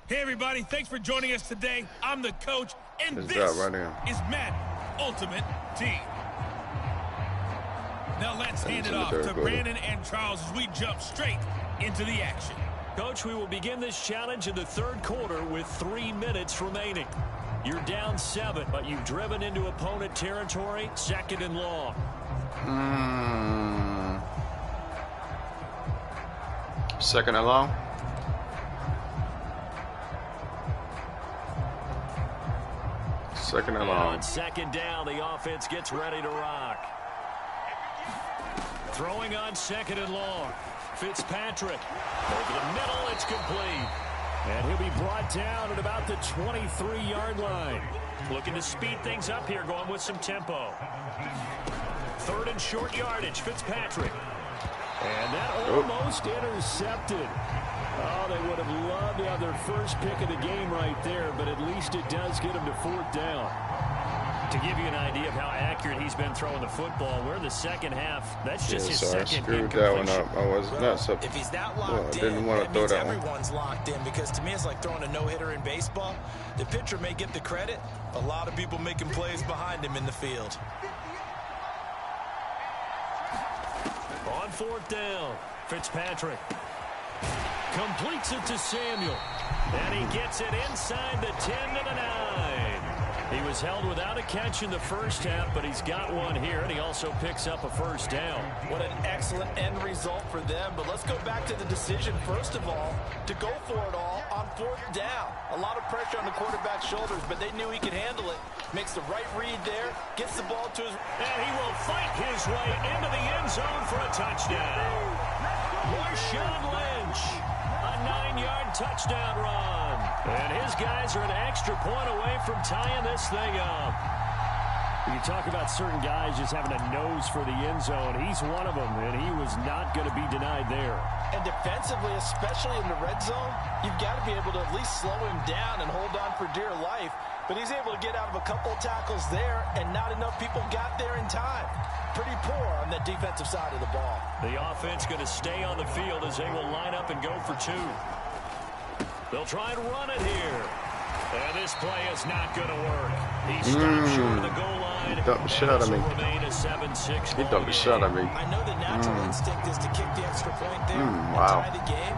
Hey everybody, thanks for joining us today. I'm the coach, and Good this job, right here. is Madden Ultimate Team. Now let's hand it off third to quarter. Brandon and Charles as we jump straight into the action. Coach, we will begin this challenge in the third quarter with 3 minutes remaining. You're down 7, but you've driven into opponent territory, 2nd and long. Second and long. Second and And long. on 2nd down, the offense gets ready to rock. Throwing on 2nd and long. Fitzpatrick. Over the middle, it's complete. And he'll be brought down at about the 23-yard line. Looking to speed things up here, going with some tempo. 3rd and short yardage, Fitzpatrick. And that almost intercepted. Oh, they would have loved to have their first pick of the game right there, but at least it does get them to 4th down. To give you an idea of how accurate he's been throwing the football, we're in the second half. That's just his I second screwed that one up. I was not so. If he's not locked I didn't in, want that to throw means that one. everyone's locked in, because to me it's like throwing a no-hitter in baseball. The pitcher may get the credit, a lot of people making plays behind him in the field. On fourth down, Fitzpatrick completes it to Samuel, and he gets it inside the 10 to the 9. He was held without a catch in the first half, but he's got one here, and he also picks up a first down. What an excellent end result for them. But let's go back to the decision, first of all, to go for it all on fourth down. A lot of pressure on the quarterback's shoulders, but they knew he could handle it. Makes the right read there, gets the ball to his... And he will fight his way into the end zone for a touchdown. Marshawn Lynch, a 9-yard touchdown run. And his guys are an extra point away from tying this thing up. You talk about certain guys just having a nose for the end zone. He's one of them, and he was not going to be denied there. And defensively, especially in the red zone, you've got to be able to at least slow him down and hold on for dear life. But he's able to get out of a couple of tackles there, and not enough people got there in time. Pretty poor on the defensive side of the ball. The offense going to stay on the field as they will line up and go for two. They'll try and run it here. And this play is not going to work. He stopped short of the goal line. He dumped the shit out of me. He dumped the shit out of me. I know the natural instinct is to kick the extra point there and tie the game.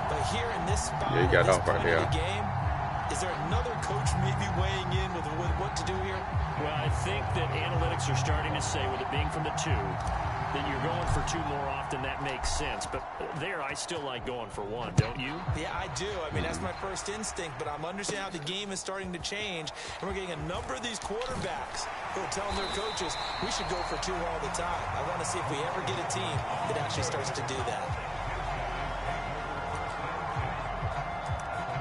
But here in this spot, yeah, you got off right here. The game, is there another coach maybe weighing in with what to do here? Well, I think that analytics are starting to say, with it being from the two, that you're going for two more often. That makes sense. But there, I still like going for one, don't you? Yeah, I do. I mean, that's my first instinct. But I'm understanding how the game is starting to change. And we're getting a number of these quarterbacks who are telling their coaches, we should go for two all the time. I want to see if we ever get a team that actually starts to do that.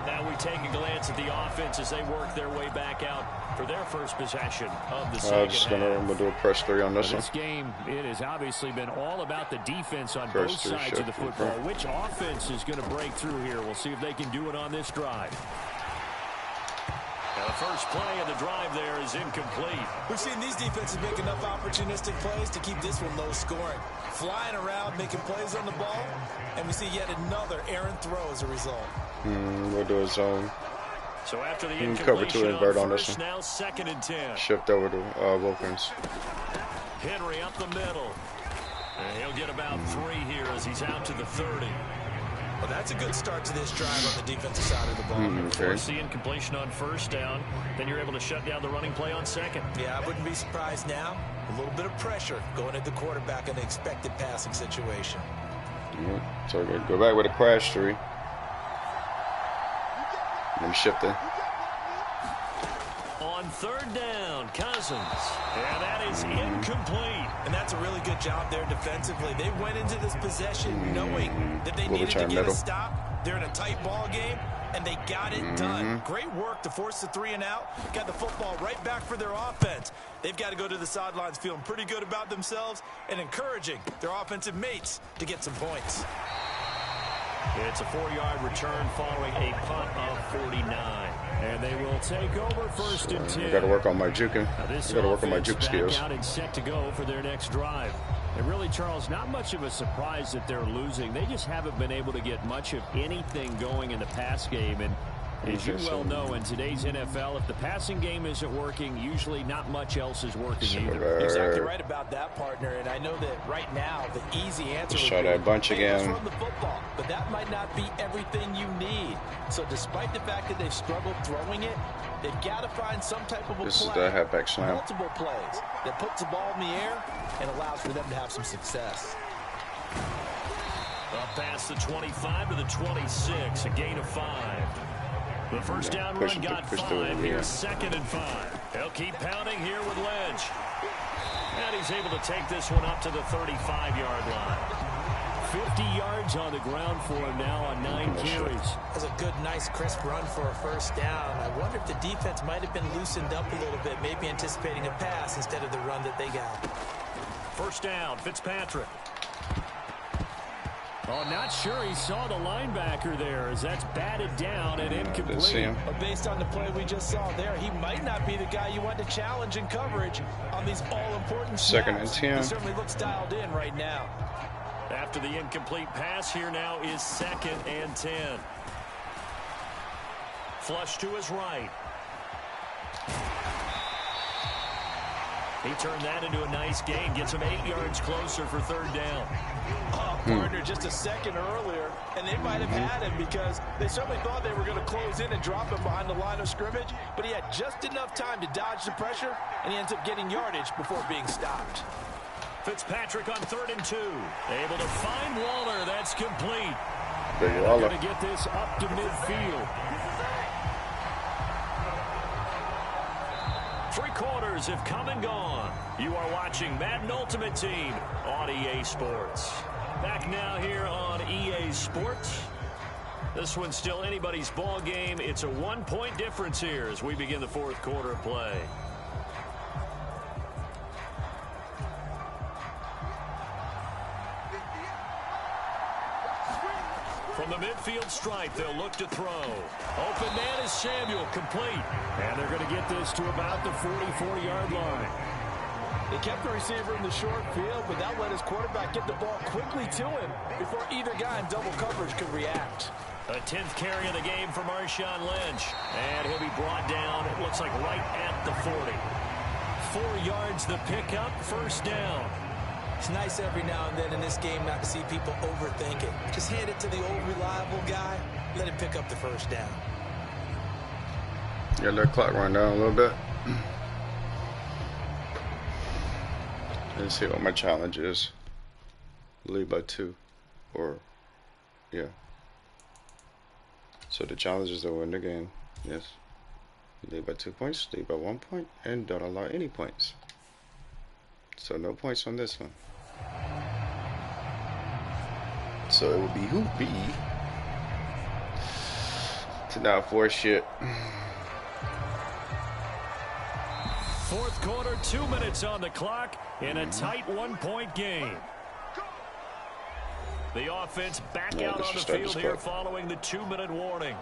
Now we take a glance at the offense as they work their way back out for their first possession of the second half. I'm going to do a press 3 on this one. This game, it has obviously been all about the defense on both sides of the football. Which offense is going to break through here? We'll see if they can do it on this drive. Now the first play of the drive there is incomplete. We've seen these defenses make enough opportunistic plays to keep this one low scoring. Flying around, making plays on the ball, and we see yet another errant throw as a result. We'll do a zone. So after the cover 2 invert on this first, one. now 2nd and 10. Shift over to Wilkins. Henry up the middle. And he'll get about 3 here as he's out to the 30. Well, that's a good start to this drive on the defensive side of the ball. Force the incompletion on first down. Then you're able to shut down the running play on second. Yeah, I wouldn't be surprised now. A little bit of pressure going at the quarterback in an expected passing situation. So we're going to go back with a crash 3. And shift it. On 3rd down, Cousins. And that is incomplete. And that's a really good job there defensively. They went into this possession knowing that they needed to get a stop. They're in a tight ball game, and they got it done. Great work to force the 3 and out. Got the football right back for their offense. They've got to go to the sidelines feeling pretty good about themselves and encouraging their offensive mates to get some points. It's a 4-yard return following a punt of 49. And they will take over 1st and 10. I got to work on my juking. I got to work on my juke skills. Out and set to go for their next drive. And really, Charles, not much of a surprise that they're losing. They just haven't been able to get much of anything going in the pass game. And as you well know, in today's NFL, if the passing game isn't working, usually not much else is working either. You're exactly right about that, partner. And I know that right now, the easy answer would be, that bunch again. Run the football, but that might not be everything you need. So despite the fact that they've struggled throwing it, they've got to find some type of a this play. Is the halfback slam. Multiple plays that puts the ball in the air and allows for them to have some success. Up past the 25 to the 26, a gain of 5. The first down run got 5. Here's 2nd and 5. They'll keep pounding here with Lynch. And he's able to take this one up to the 35-yard line. 50 yards on the ground for him now on 9 carries. That's a good, nice, crisp run for a first down. I wonder if the defense might have been loosened up a little bit, maybe anticipating a pass instead of the run that they got. First down, Fitzpatrick. Oh, not sure he saw the linebacker there, as that's batted down and incomplete. But based on the play we just saw there, he might not be the guy you want to challenge in coverage on these all-important snaps. 2nd and 10. He certainly looks dialed in right now. After the incomplete pass, here now is 2nd and 10. Flush to his right. He turned that into a nice gain. Gets him 8 yards closer for 3rd down. Oh, partner, just a second earlier, and they might have had him because they certainly thought they were going to close in and drop him behind the line of scrimmage, but he had just enough time to dodge the pressure, and he ends up getting yardage before being stopped. Fitzpatrick on 3rd and 2. Able to find Waller. That's complete. They're going to get this up to midfield. 3 quarters have come and gone. You are watching Madden Ultimate Team on EA Sports. Back now here on EA Sports. This one's still anybody's ball game. It's a 1-point difference here as we begin the 4th quarter of play. From the midfield stripe, they'll look to throw. Open man is Samuel, complete. And they're going to get this to about the 44-yard line. They kept the receiver in the short field, but that let his quarterback get the ball quickly to him before either guy in double coverage could react. A 10th carry of the game for Marshawn Lynch. And he'll be brought down, it looks like right at the 40. 4 yards the pickup, 1st down. It's nice every now and then in this game not to see people overthink it. Just hand it to the old reliable guy, let him pick up the 1st down. Got that clock run down a little bit. Let's see what my challenge is. Lead by 2. Or, yeah. So the challenge is to win the game. Yes. Lead by 2 points, lead by 1 point, and don't allow any points. So no points on this one. So it will be hoopy to not force shit. 4th quarter, 2 minutes on the clock in a tight 1-point game. The offense back out on the field here following the 2-minute warning.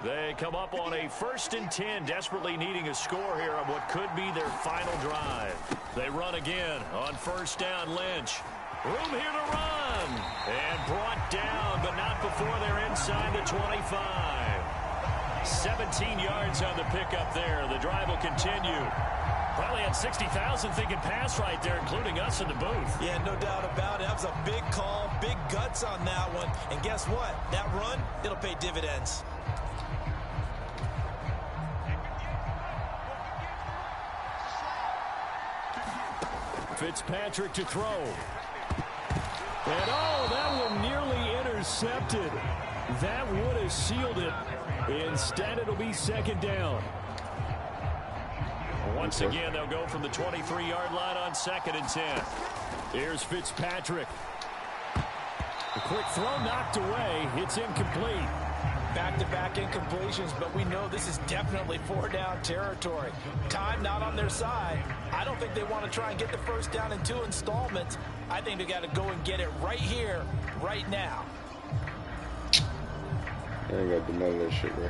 They come up on a 1st and 10, desperately needing a score here on what could be their final drive. They run again on 1st down, Lynch. Room here to run. And brought down, but not before they're inside the 25. 17 yards on the pickup there. The drive will continue. Probably had 60,000 thinking pass right there, including us in the booth. Yeah, no doubt about it. That was a big call, big guts on that one. And guess what? That run, it'll pay dividends. Fitzpatrick to throw. And oh, that one nearly intercepted. That would have sealed it. Instead, it'll be 2nd down. Once again, they'll go from the 23-yard line on 2nd and 10. Here's Fitzpatrick. A quick throw knocked away. It's incomplete. Back-to-back incompletions, but we know this is definitely 4-down territory. Time not on their side. I don't think they want to try and get the 1st down in 2 installments. I think they got to go and get it right here, right now. I ain't got to do none of that shit, bro.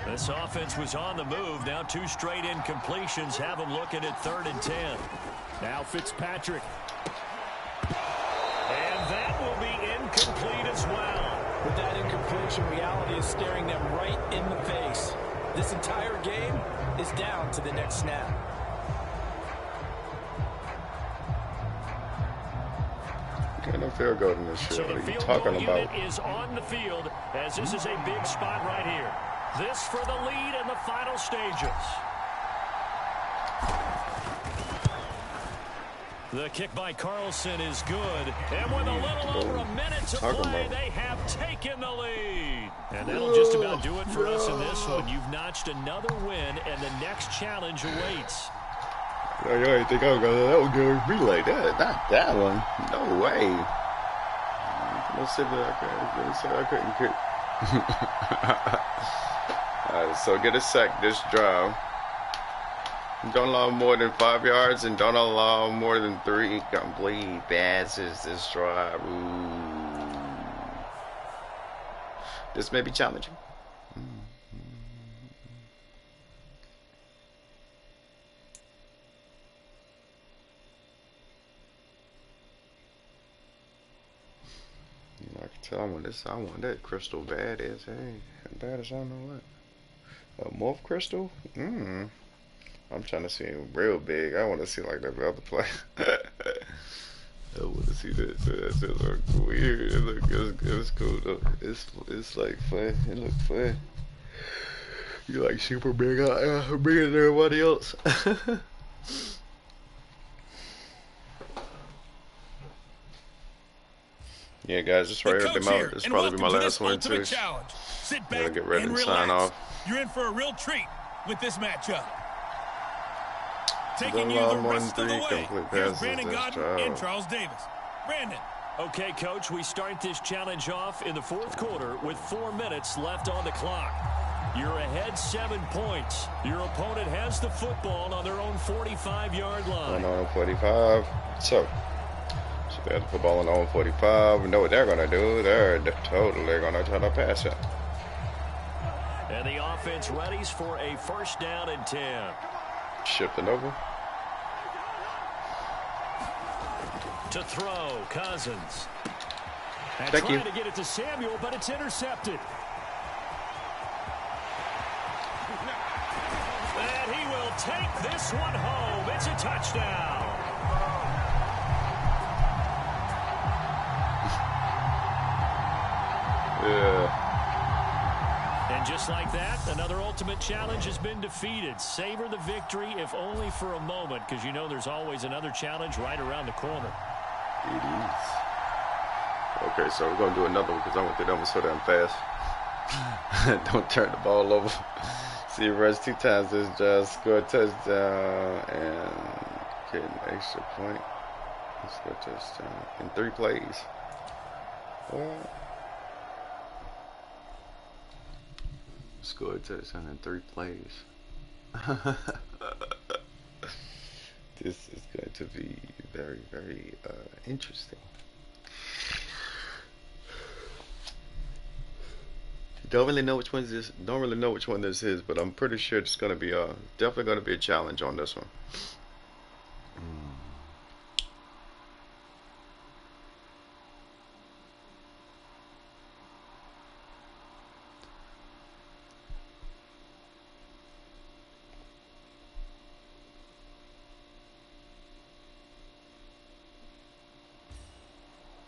This offense was on the move. Now 2 straight incompletions have them looking at 3rd and 10. Now Fitzpatrick. And that will be incomplete as well. With that incompletion, reality is staring them right in the face. This entire game is down to the next snap. Ain't no field goal in this shit. So What the are you field talking goal about? unit is on the field as this is a big spot right here. This for the lead in the final stages. The kick by Carlson is good. And with a little over a minute to play, they have taken the lead. And that'll just about do it for us in this one. You've notched another win, and the next challenge awaits. Oh, you ain't think I was gonna that was gonna be like that? Not that one. No way. Let's see if I couldn't kick. Alright, so get a sack this drive. Don't allow more than 5 yards and don't allow more than 3 complete passes this drive. Ooh. This may be challenging. I can tell I want that crystal bad as hey, bad as I don't know what. A morph crystal? I'm trying to see him real big. I want to see like that other play. I want to see that. That look weird. It look it's cool though. It's like fun. It look fun. You like super big, bigger than everybody else. Yeah, guys, this right here, this probably be my last one too. Sit back get ready and to relax. sign off. You're in for a real treat with this matchup. Taking you the rest of the way, here's Brandon Godden and Charles Davis. Brandon. Okay, Coach, we start this challenge off in the fourth quarter with 4 minutes left on the clock. You're ahead 7 points. Your opponent has the football on their own 45-yard line. On 45. So they have the football on their own 45. We know what they're going to do. They're totally going to try to pass it. And the offense readies for a first down and 10. Shifting over. To throw, Cousins. And Thank you. trying to get it to Samuel, but it's intercepted. And he will take this one home. It's a touchdown. Yeah. And just like that, another ultimate challenge has been defeated. Savor the victory, if only for a moment, because you know there's always another challenge right around the corner. It is. Okay, so we're going to do another one because I went through that one so damn fast. Don't turn the ball over. See you rush 2 times this drive, score a touchdown, and get an extra point. Score a touchdown in 3 plays. What? Score a touchdown in 3 plays. This is going to be very, very interesting. Don't really know which one this. Don't really know which one this is, but I'm pretty sure it's going to be definitely going to be a challenge on this one.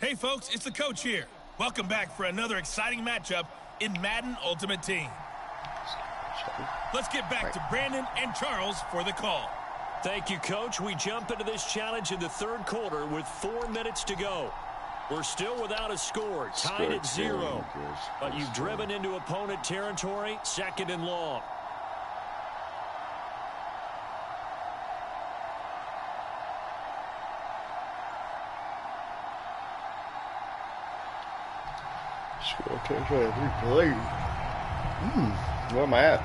Hey, folks, it's the coach here. Welcome back for another exciting matchup in Madden Ultimate Team. Let's get back to Brandon and Charles for the call. Thank you, Coach. We jump into this challenge in the third quarter with 4 minutes to go. We're still without a score, tied at 0. But you've driven into opponent territory, 2nd and long. Score touchdown, 3 plays. Where am I at?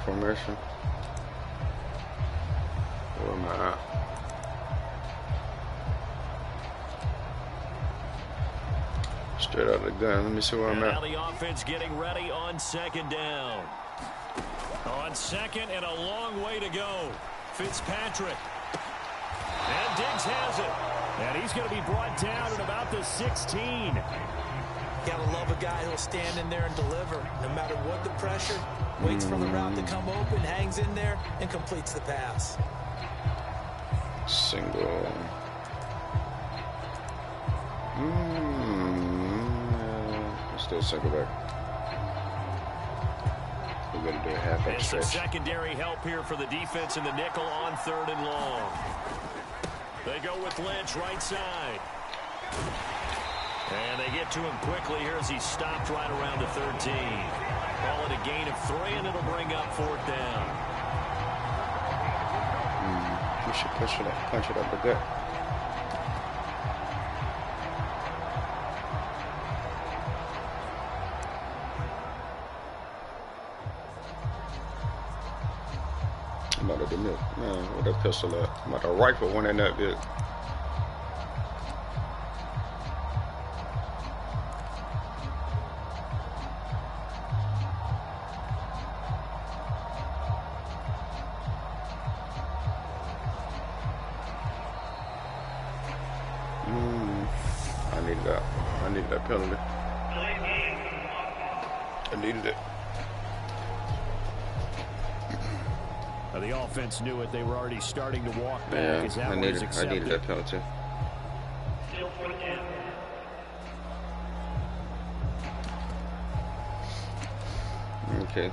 Formation. Where am I at? Straight out of the gun. Let me see where I'm at. Now the offense getting ready on 2nd down. On 2nd and a long way to go. Fitzpatrick. And Diggs has it. And he's going to be brought down at about the 16. Gotta love a guy who'll stand in there and deliver. No matter what the pressure, waits for the route to come open, hangs in there, and completes the pass. Single. Still single back. We're going to do a halfback stretch. Some secondary help here for the defense in the nickel on 3rd and long. They go with Lynch right side. And they get to him quickly here as he's stopped right around the 13. Call it a gain of 3, and it'll bring up 4th down. You should punch it up the gut. I'm out of the milk. Man, with that pistol at. I'm about to rifle one in that bit. I needed that penalty. I needed it. The offense knew it. They were already starting to walk back. Yeah, Is that I needed that penalty. Okay,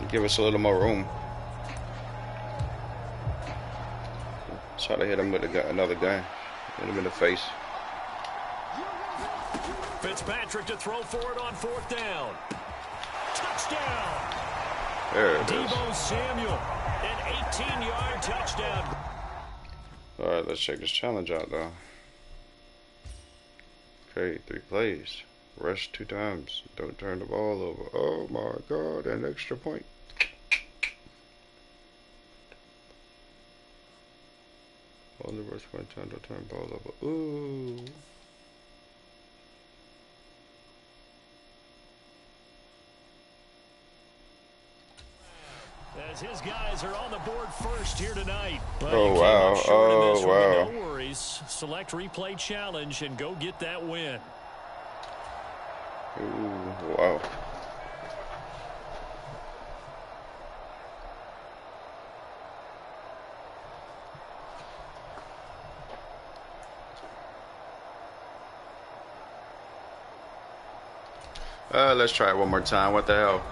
give us a little more room. Try to hit him with another guy. Hit him in the face. Fitzpatrick to throw for it on 4th down. Touchdown. There it is. Deebo Samuel, an 18-yard touchdown. All right, let's check this challenge out, though. Okay, 3 plays. Rush 2 times. Don't turn the ball over. Oh, my God, an extra point. Only rush 1 time, don't turn the ball over. Ooh. As his guys are on the board first here tonight. But Oh, wow. Oh, wow. No worries. Select replay challenge and go get that win. Ooh, wow. Let's try it one more time. What the hell?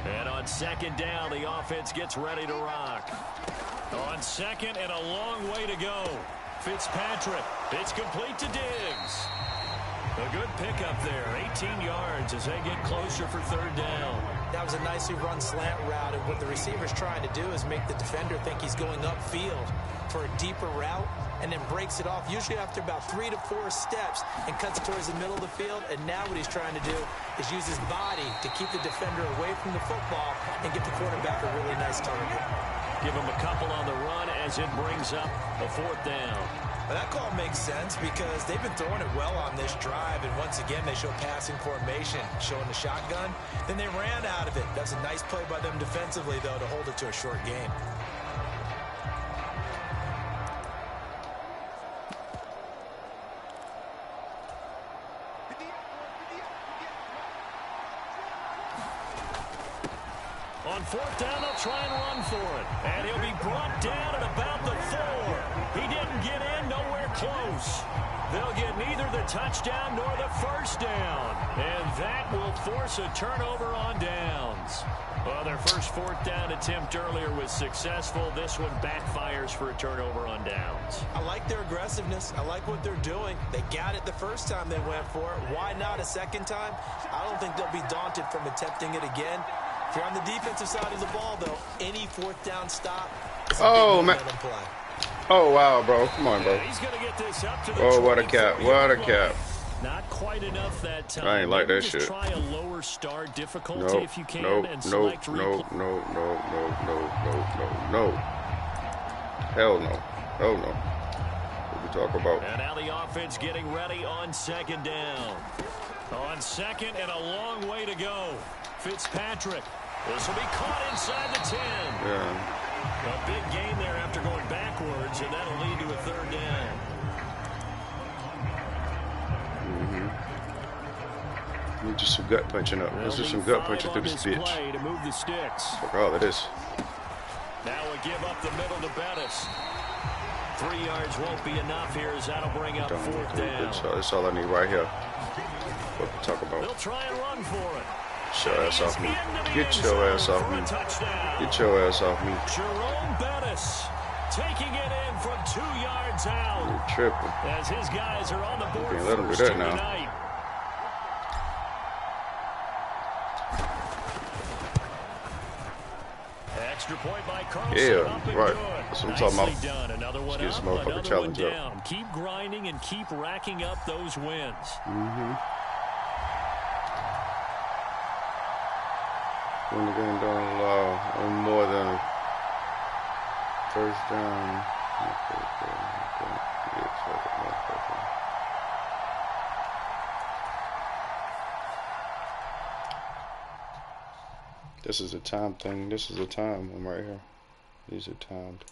And on 2nd down, the offense gets ready to rock. On 2nd and a long way to go. Fitzpatrick, it's complete to Diggs. A good pickup there, 18 yards as they get closer for 3rd down. That was a nicely run slant route, and what the receiver's trying to do is make the defender think he's going upfield for a deeper route, and then breaks it off, usually after about 3 to 4 steps, and cuts towards the middle of the field. And now what he's trying to do is use his body to keep the defender away from the football and get the quarterback a really nice target. Give him a couple on the run as it brings up a 4th down. Well, that call makes sense because they've been throwing it well on this drive, and once again they show passing formation, showing the shotgun. Then they ran out of it. That's a nice play by them defensively, though, to hold it to a short gain. On 4th down, they'll try and run for it. And he'll be brought down at about the 4. He didn't get in, nowhere close. They'll get neither the touchdown nor the 1st down. And that will force a turnover on downs. Well, their first 4th down attempt earlier was successful. This one backfires for a turnover on downs. I like their aggressiveness. I like what they're doing. They got it the first time they went for it. Why not a second time? I don't think they'll be daunted from attempting it again. If you're on the defensive side of the ball, though, any 4th down stop is a big momentum play. Oh, wow, bro. Come on, bro. Yeah, he's going to get this up to the Oh, what a cap. What a cap. Not quite enough that time. I ain't like that Just shit. Try a lower star difficulty No, if you can no, and no, select no, replay. no. Hell no. Hell no. What we talk about? And now the offense getting ready on 2nd down. On 2nd and a long way to go. Fitzpatrick. This will be caught inside the 10. Yeah. A big gain there after going backwards, and that'll lead to a 3rd down. Let's do some gut punching up. Let's do some gut punching through this bitch. Play to move the sticks. Fuck all of this. Now we give up the middle to Bettis. 3 yards won't be enough here as that'll bring up fourth down. So that's all I need right here. What to talk about? They'll try and run for it. Get your ass off me. Get your ass off me. Get your ass off me. Jerome Bettis taking it in from 2 yards out. You're tripping. As his guys are on the board. You can't let him do that now. Tonight. Extra point by Carlson. Yeah, right. That's what I'm talking about. Done. Another one Let's get this up, motherfucking challenge one up. down. Keep grinding and keep racking up those wins. When the game don't allow more than first down. This is a time thing. This is a time one right here. These are timed.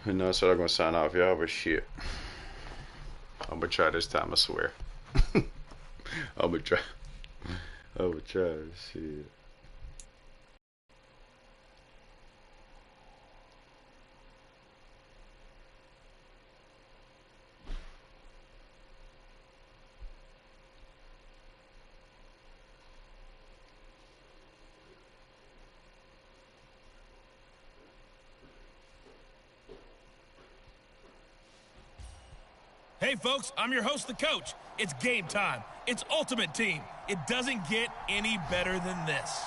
You know, so I'm gonna sign off, y'all, but shit. I'm gonna try this time, I swear. I'm gonna try. I'm gonna try this shit. Hey, folks, I'm your host, the coach. It's game time. It's Ultimate Team. It doesn't get any better than this.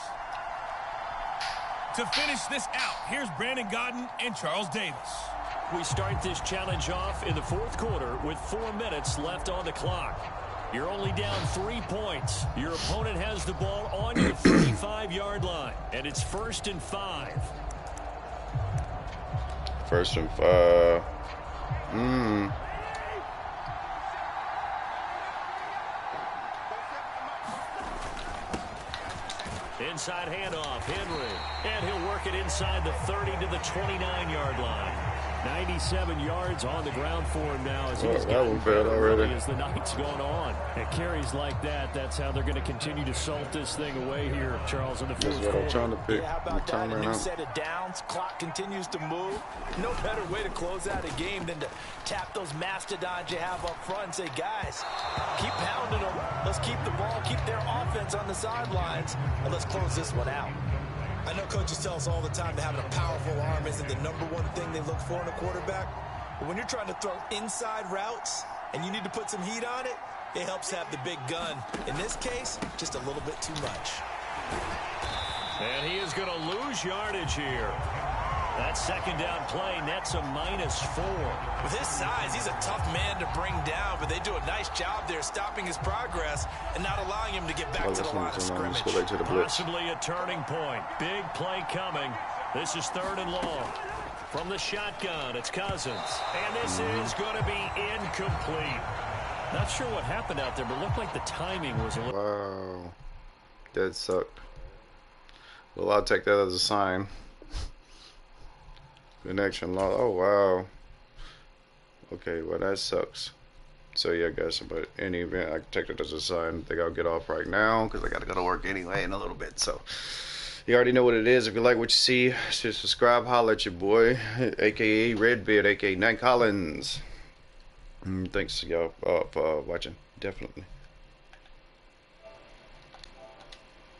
To finish this out, here's Brandon Gaudin and Charles Davis. We start this challenge off in the fourth quarter with 4 minutes left on the clock. You're only down 3 points. Your opponent has the ball on your 35-yard line, and it's 1st and 5. 1st and 5. Inside handoff, Henry. And he'll work it inside the 30 to the 29-yard line. 97 yards on the ground for him now as he's that one failed already. As the night's going on. And carries like that, that's how they're going to continue to salt this thing away here, Charles, in the fourth That's what I'm trying to pick. Yeah, how about that? A new set of downs. Clock continues to move. No better way to close out a game than to tap those mastodons you have up front and say, guys, keep pounding them. Let's keep the ball, keep their offense on the sidelines, and let's close this one out. I know coaches tell us all the time that having a powerful arm isn't the #1 thing they look for in a quarterback. But when you're trying to throw inside routes and you need to put some heat on it, it helps have the big gun. In this case, just a little bit too much. And he is going to lose yardage here. That second down play nets a -4. With his size, he's a tough man to bring down, but they do a nice job there stopping his progress and not allowing him to get back to the line of scrimmage. Possibly a turning point. Big play coming. This is 3rd and long. From the shotgun, it's Cousins. And this is going to be incomplete. Not sure what happened out there, but it looked like the timing was a little... Wow. That sucked. Well, I'll take that as a sign. Connection loss. Oh, wow. Okay, well, that sucks. So, yeah, guys, but in any event, I can take that as a sign. I think I'll get off right now because I got to go to work anyway in a little bit. So, you already know what it is. If you like what you see, just subscribe, holler at your boy, a.k.a. Redbeard, a.k.a. Nate Collins. Thanks, y'all, for watching. Definitely.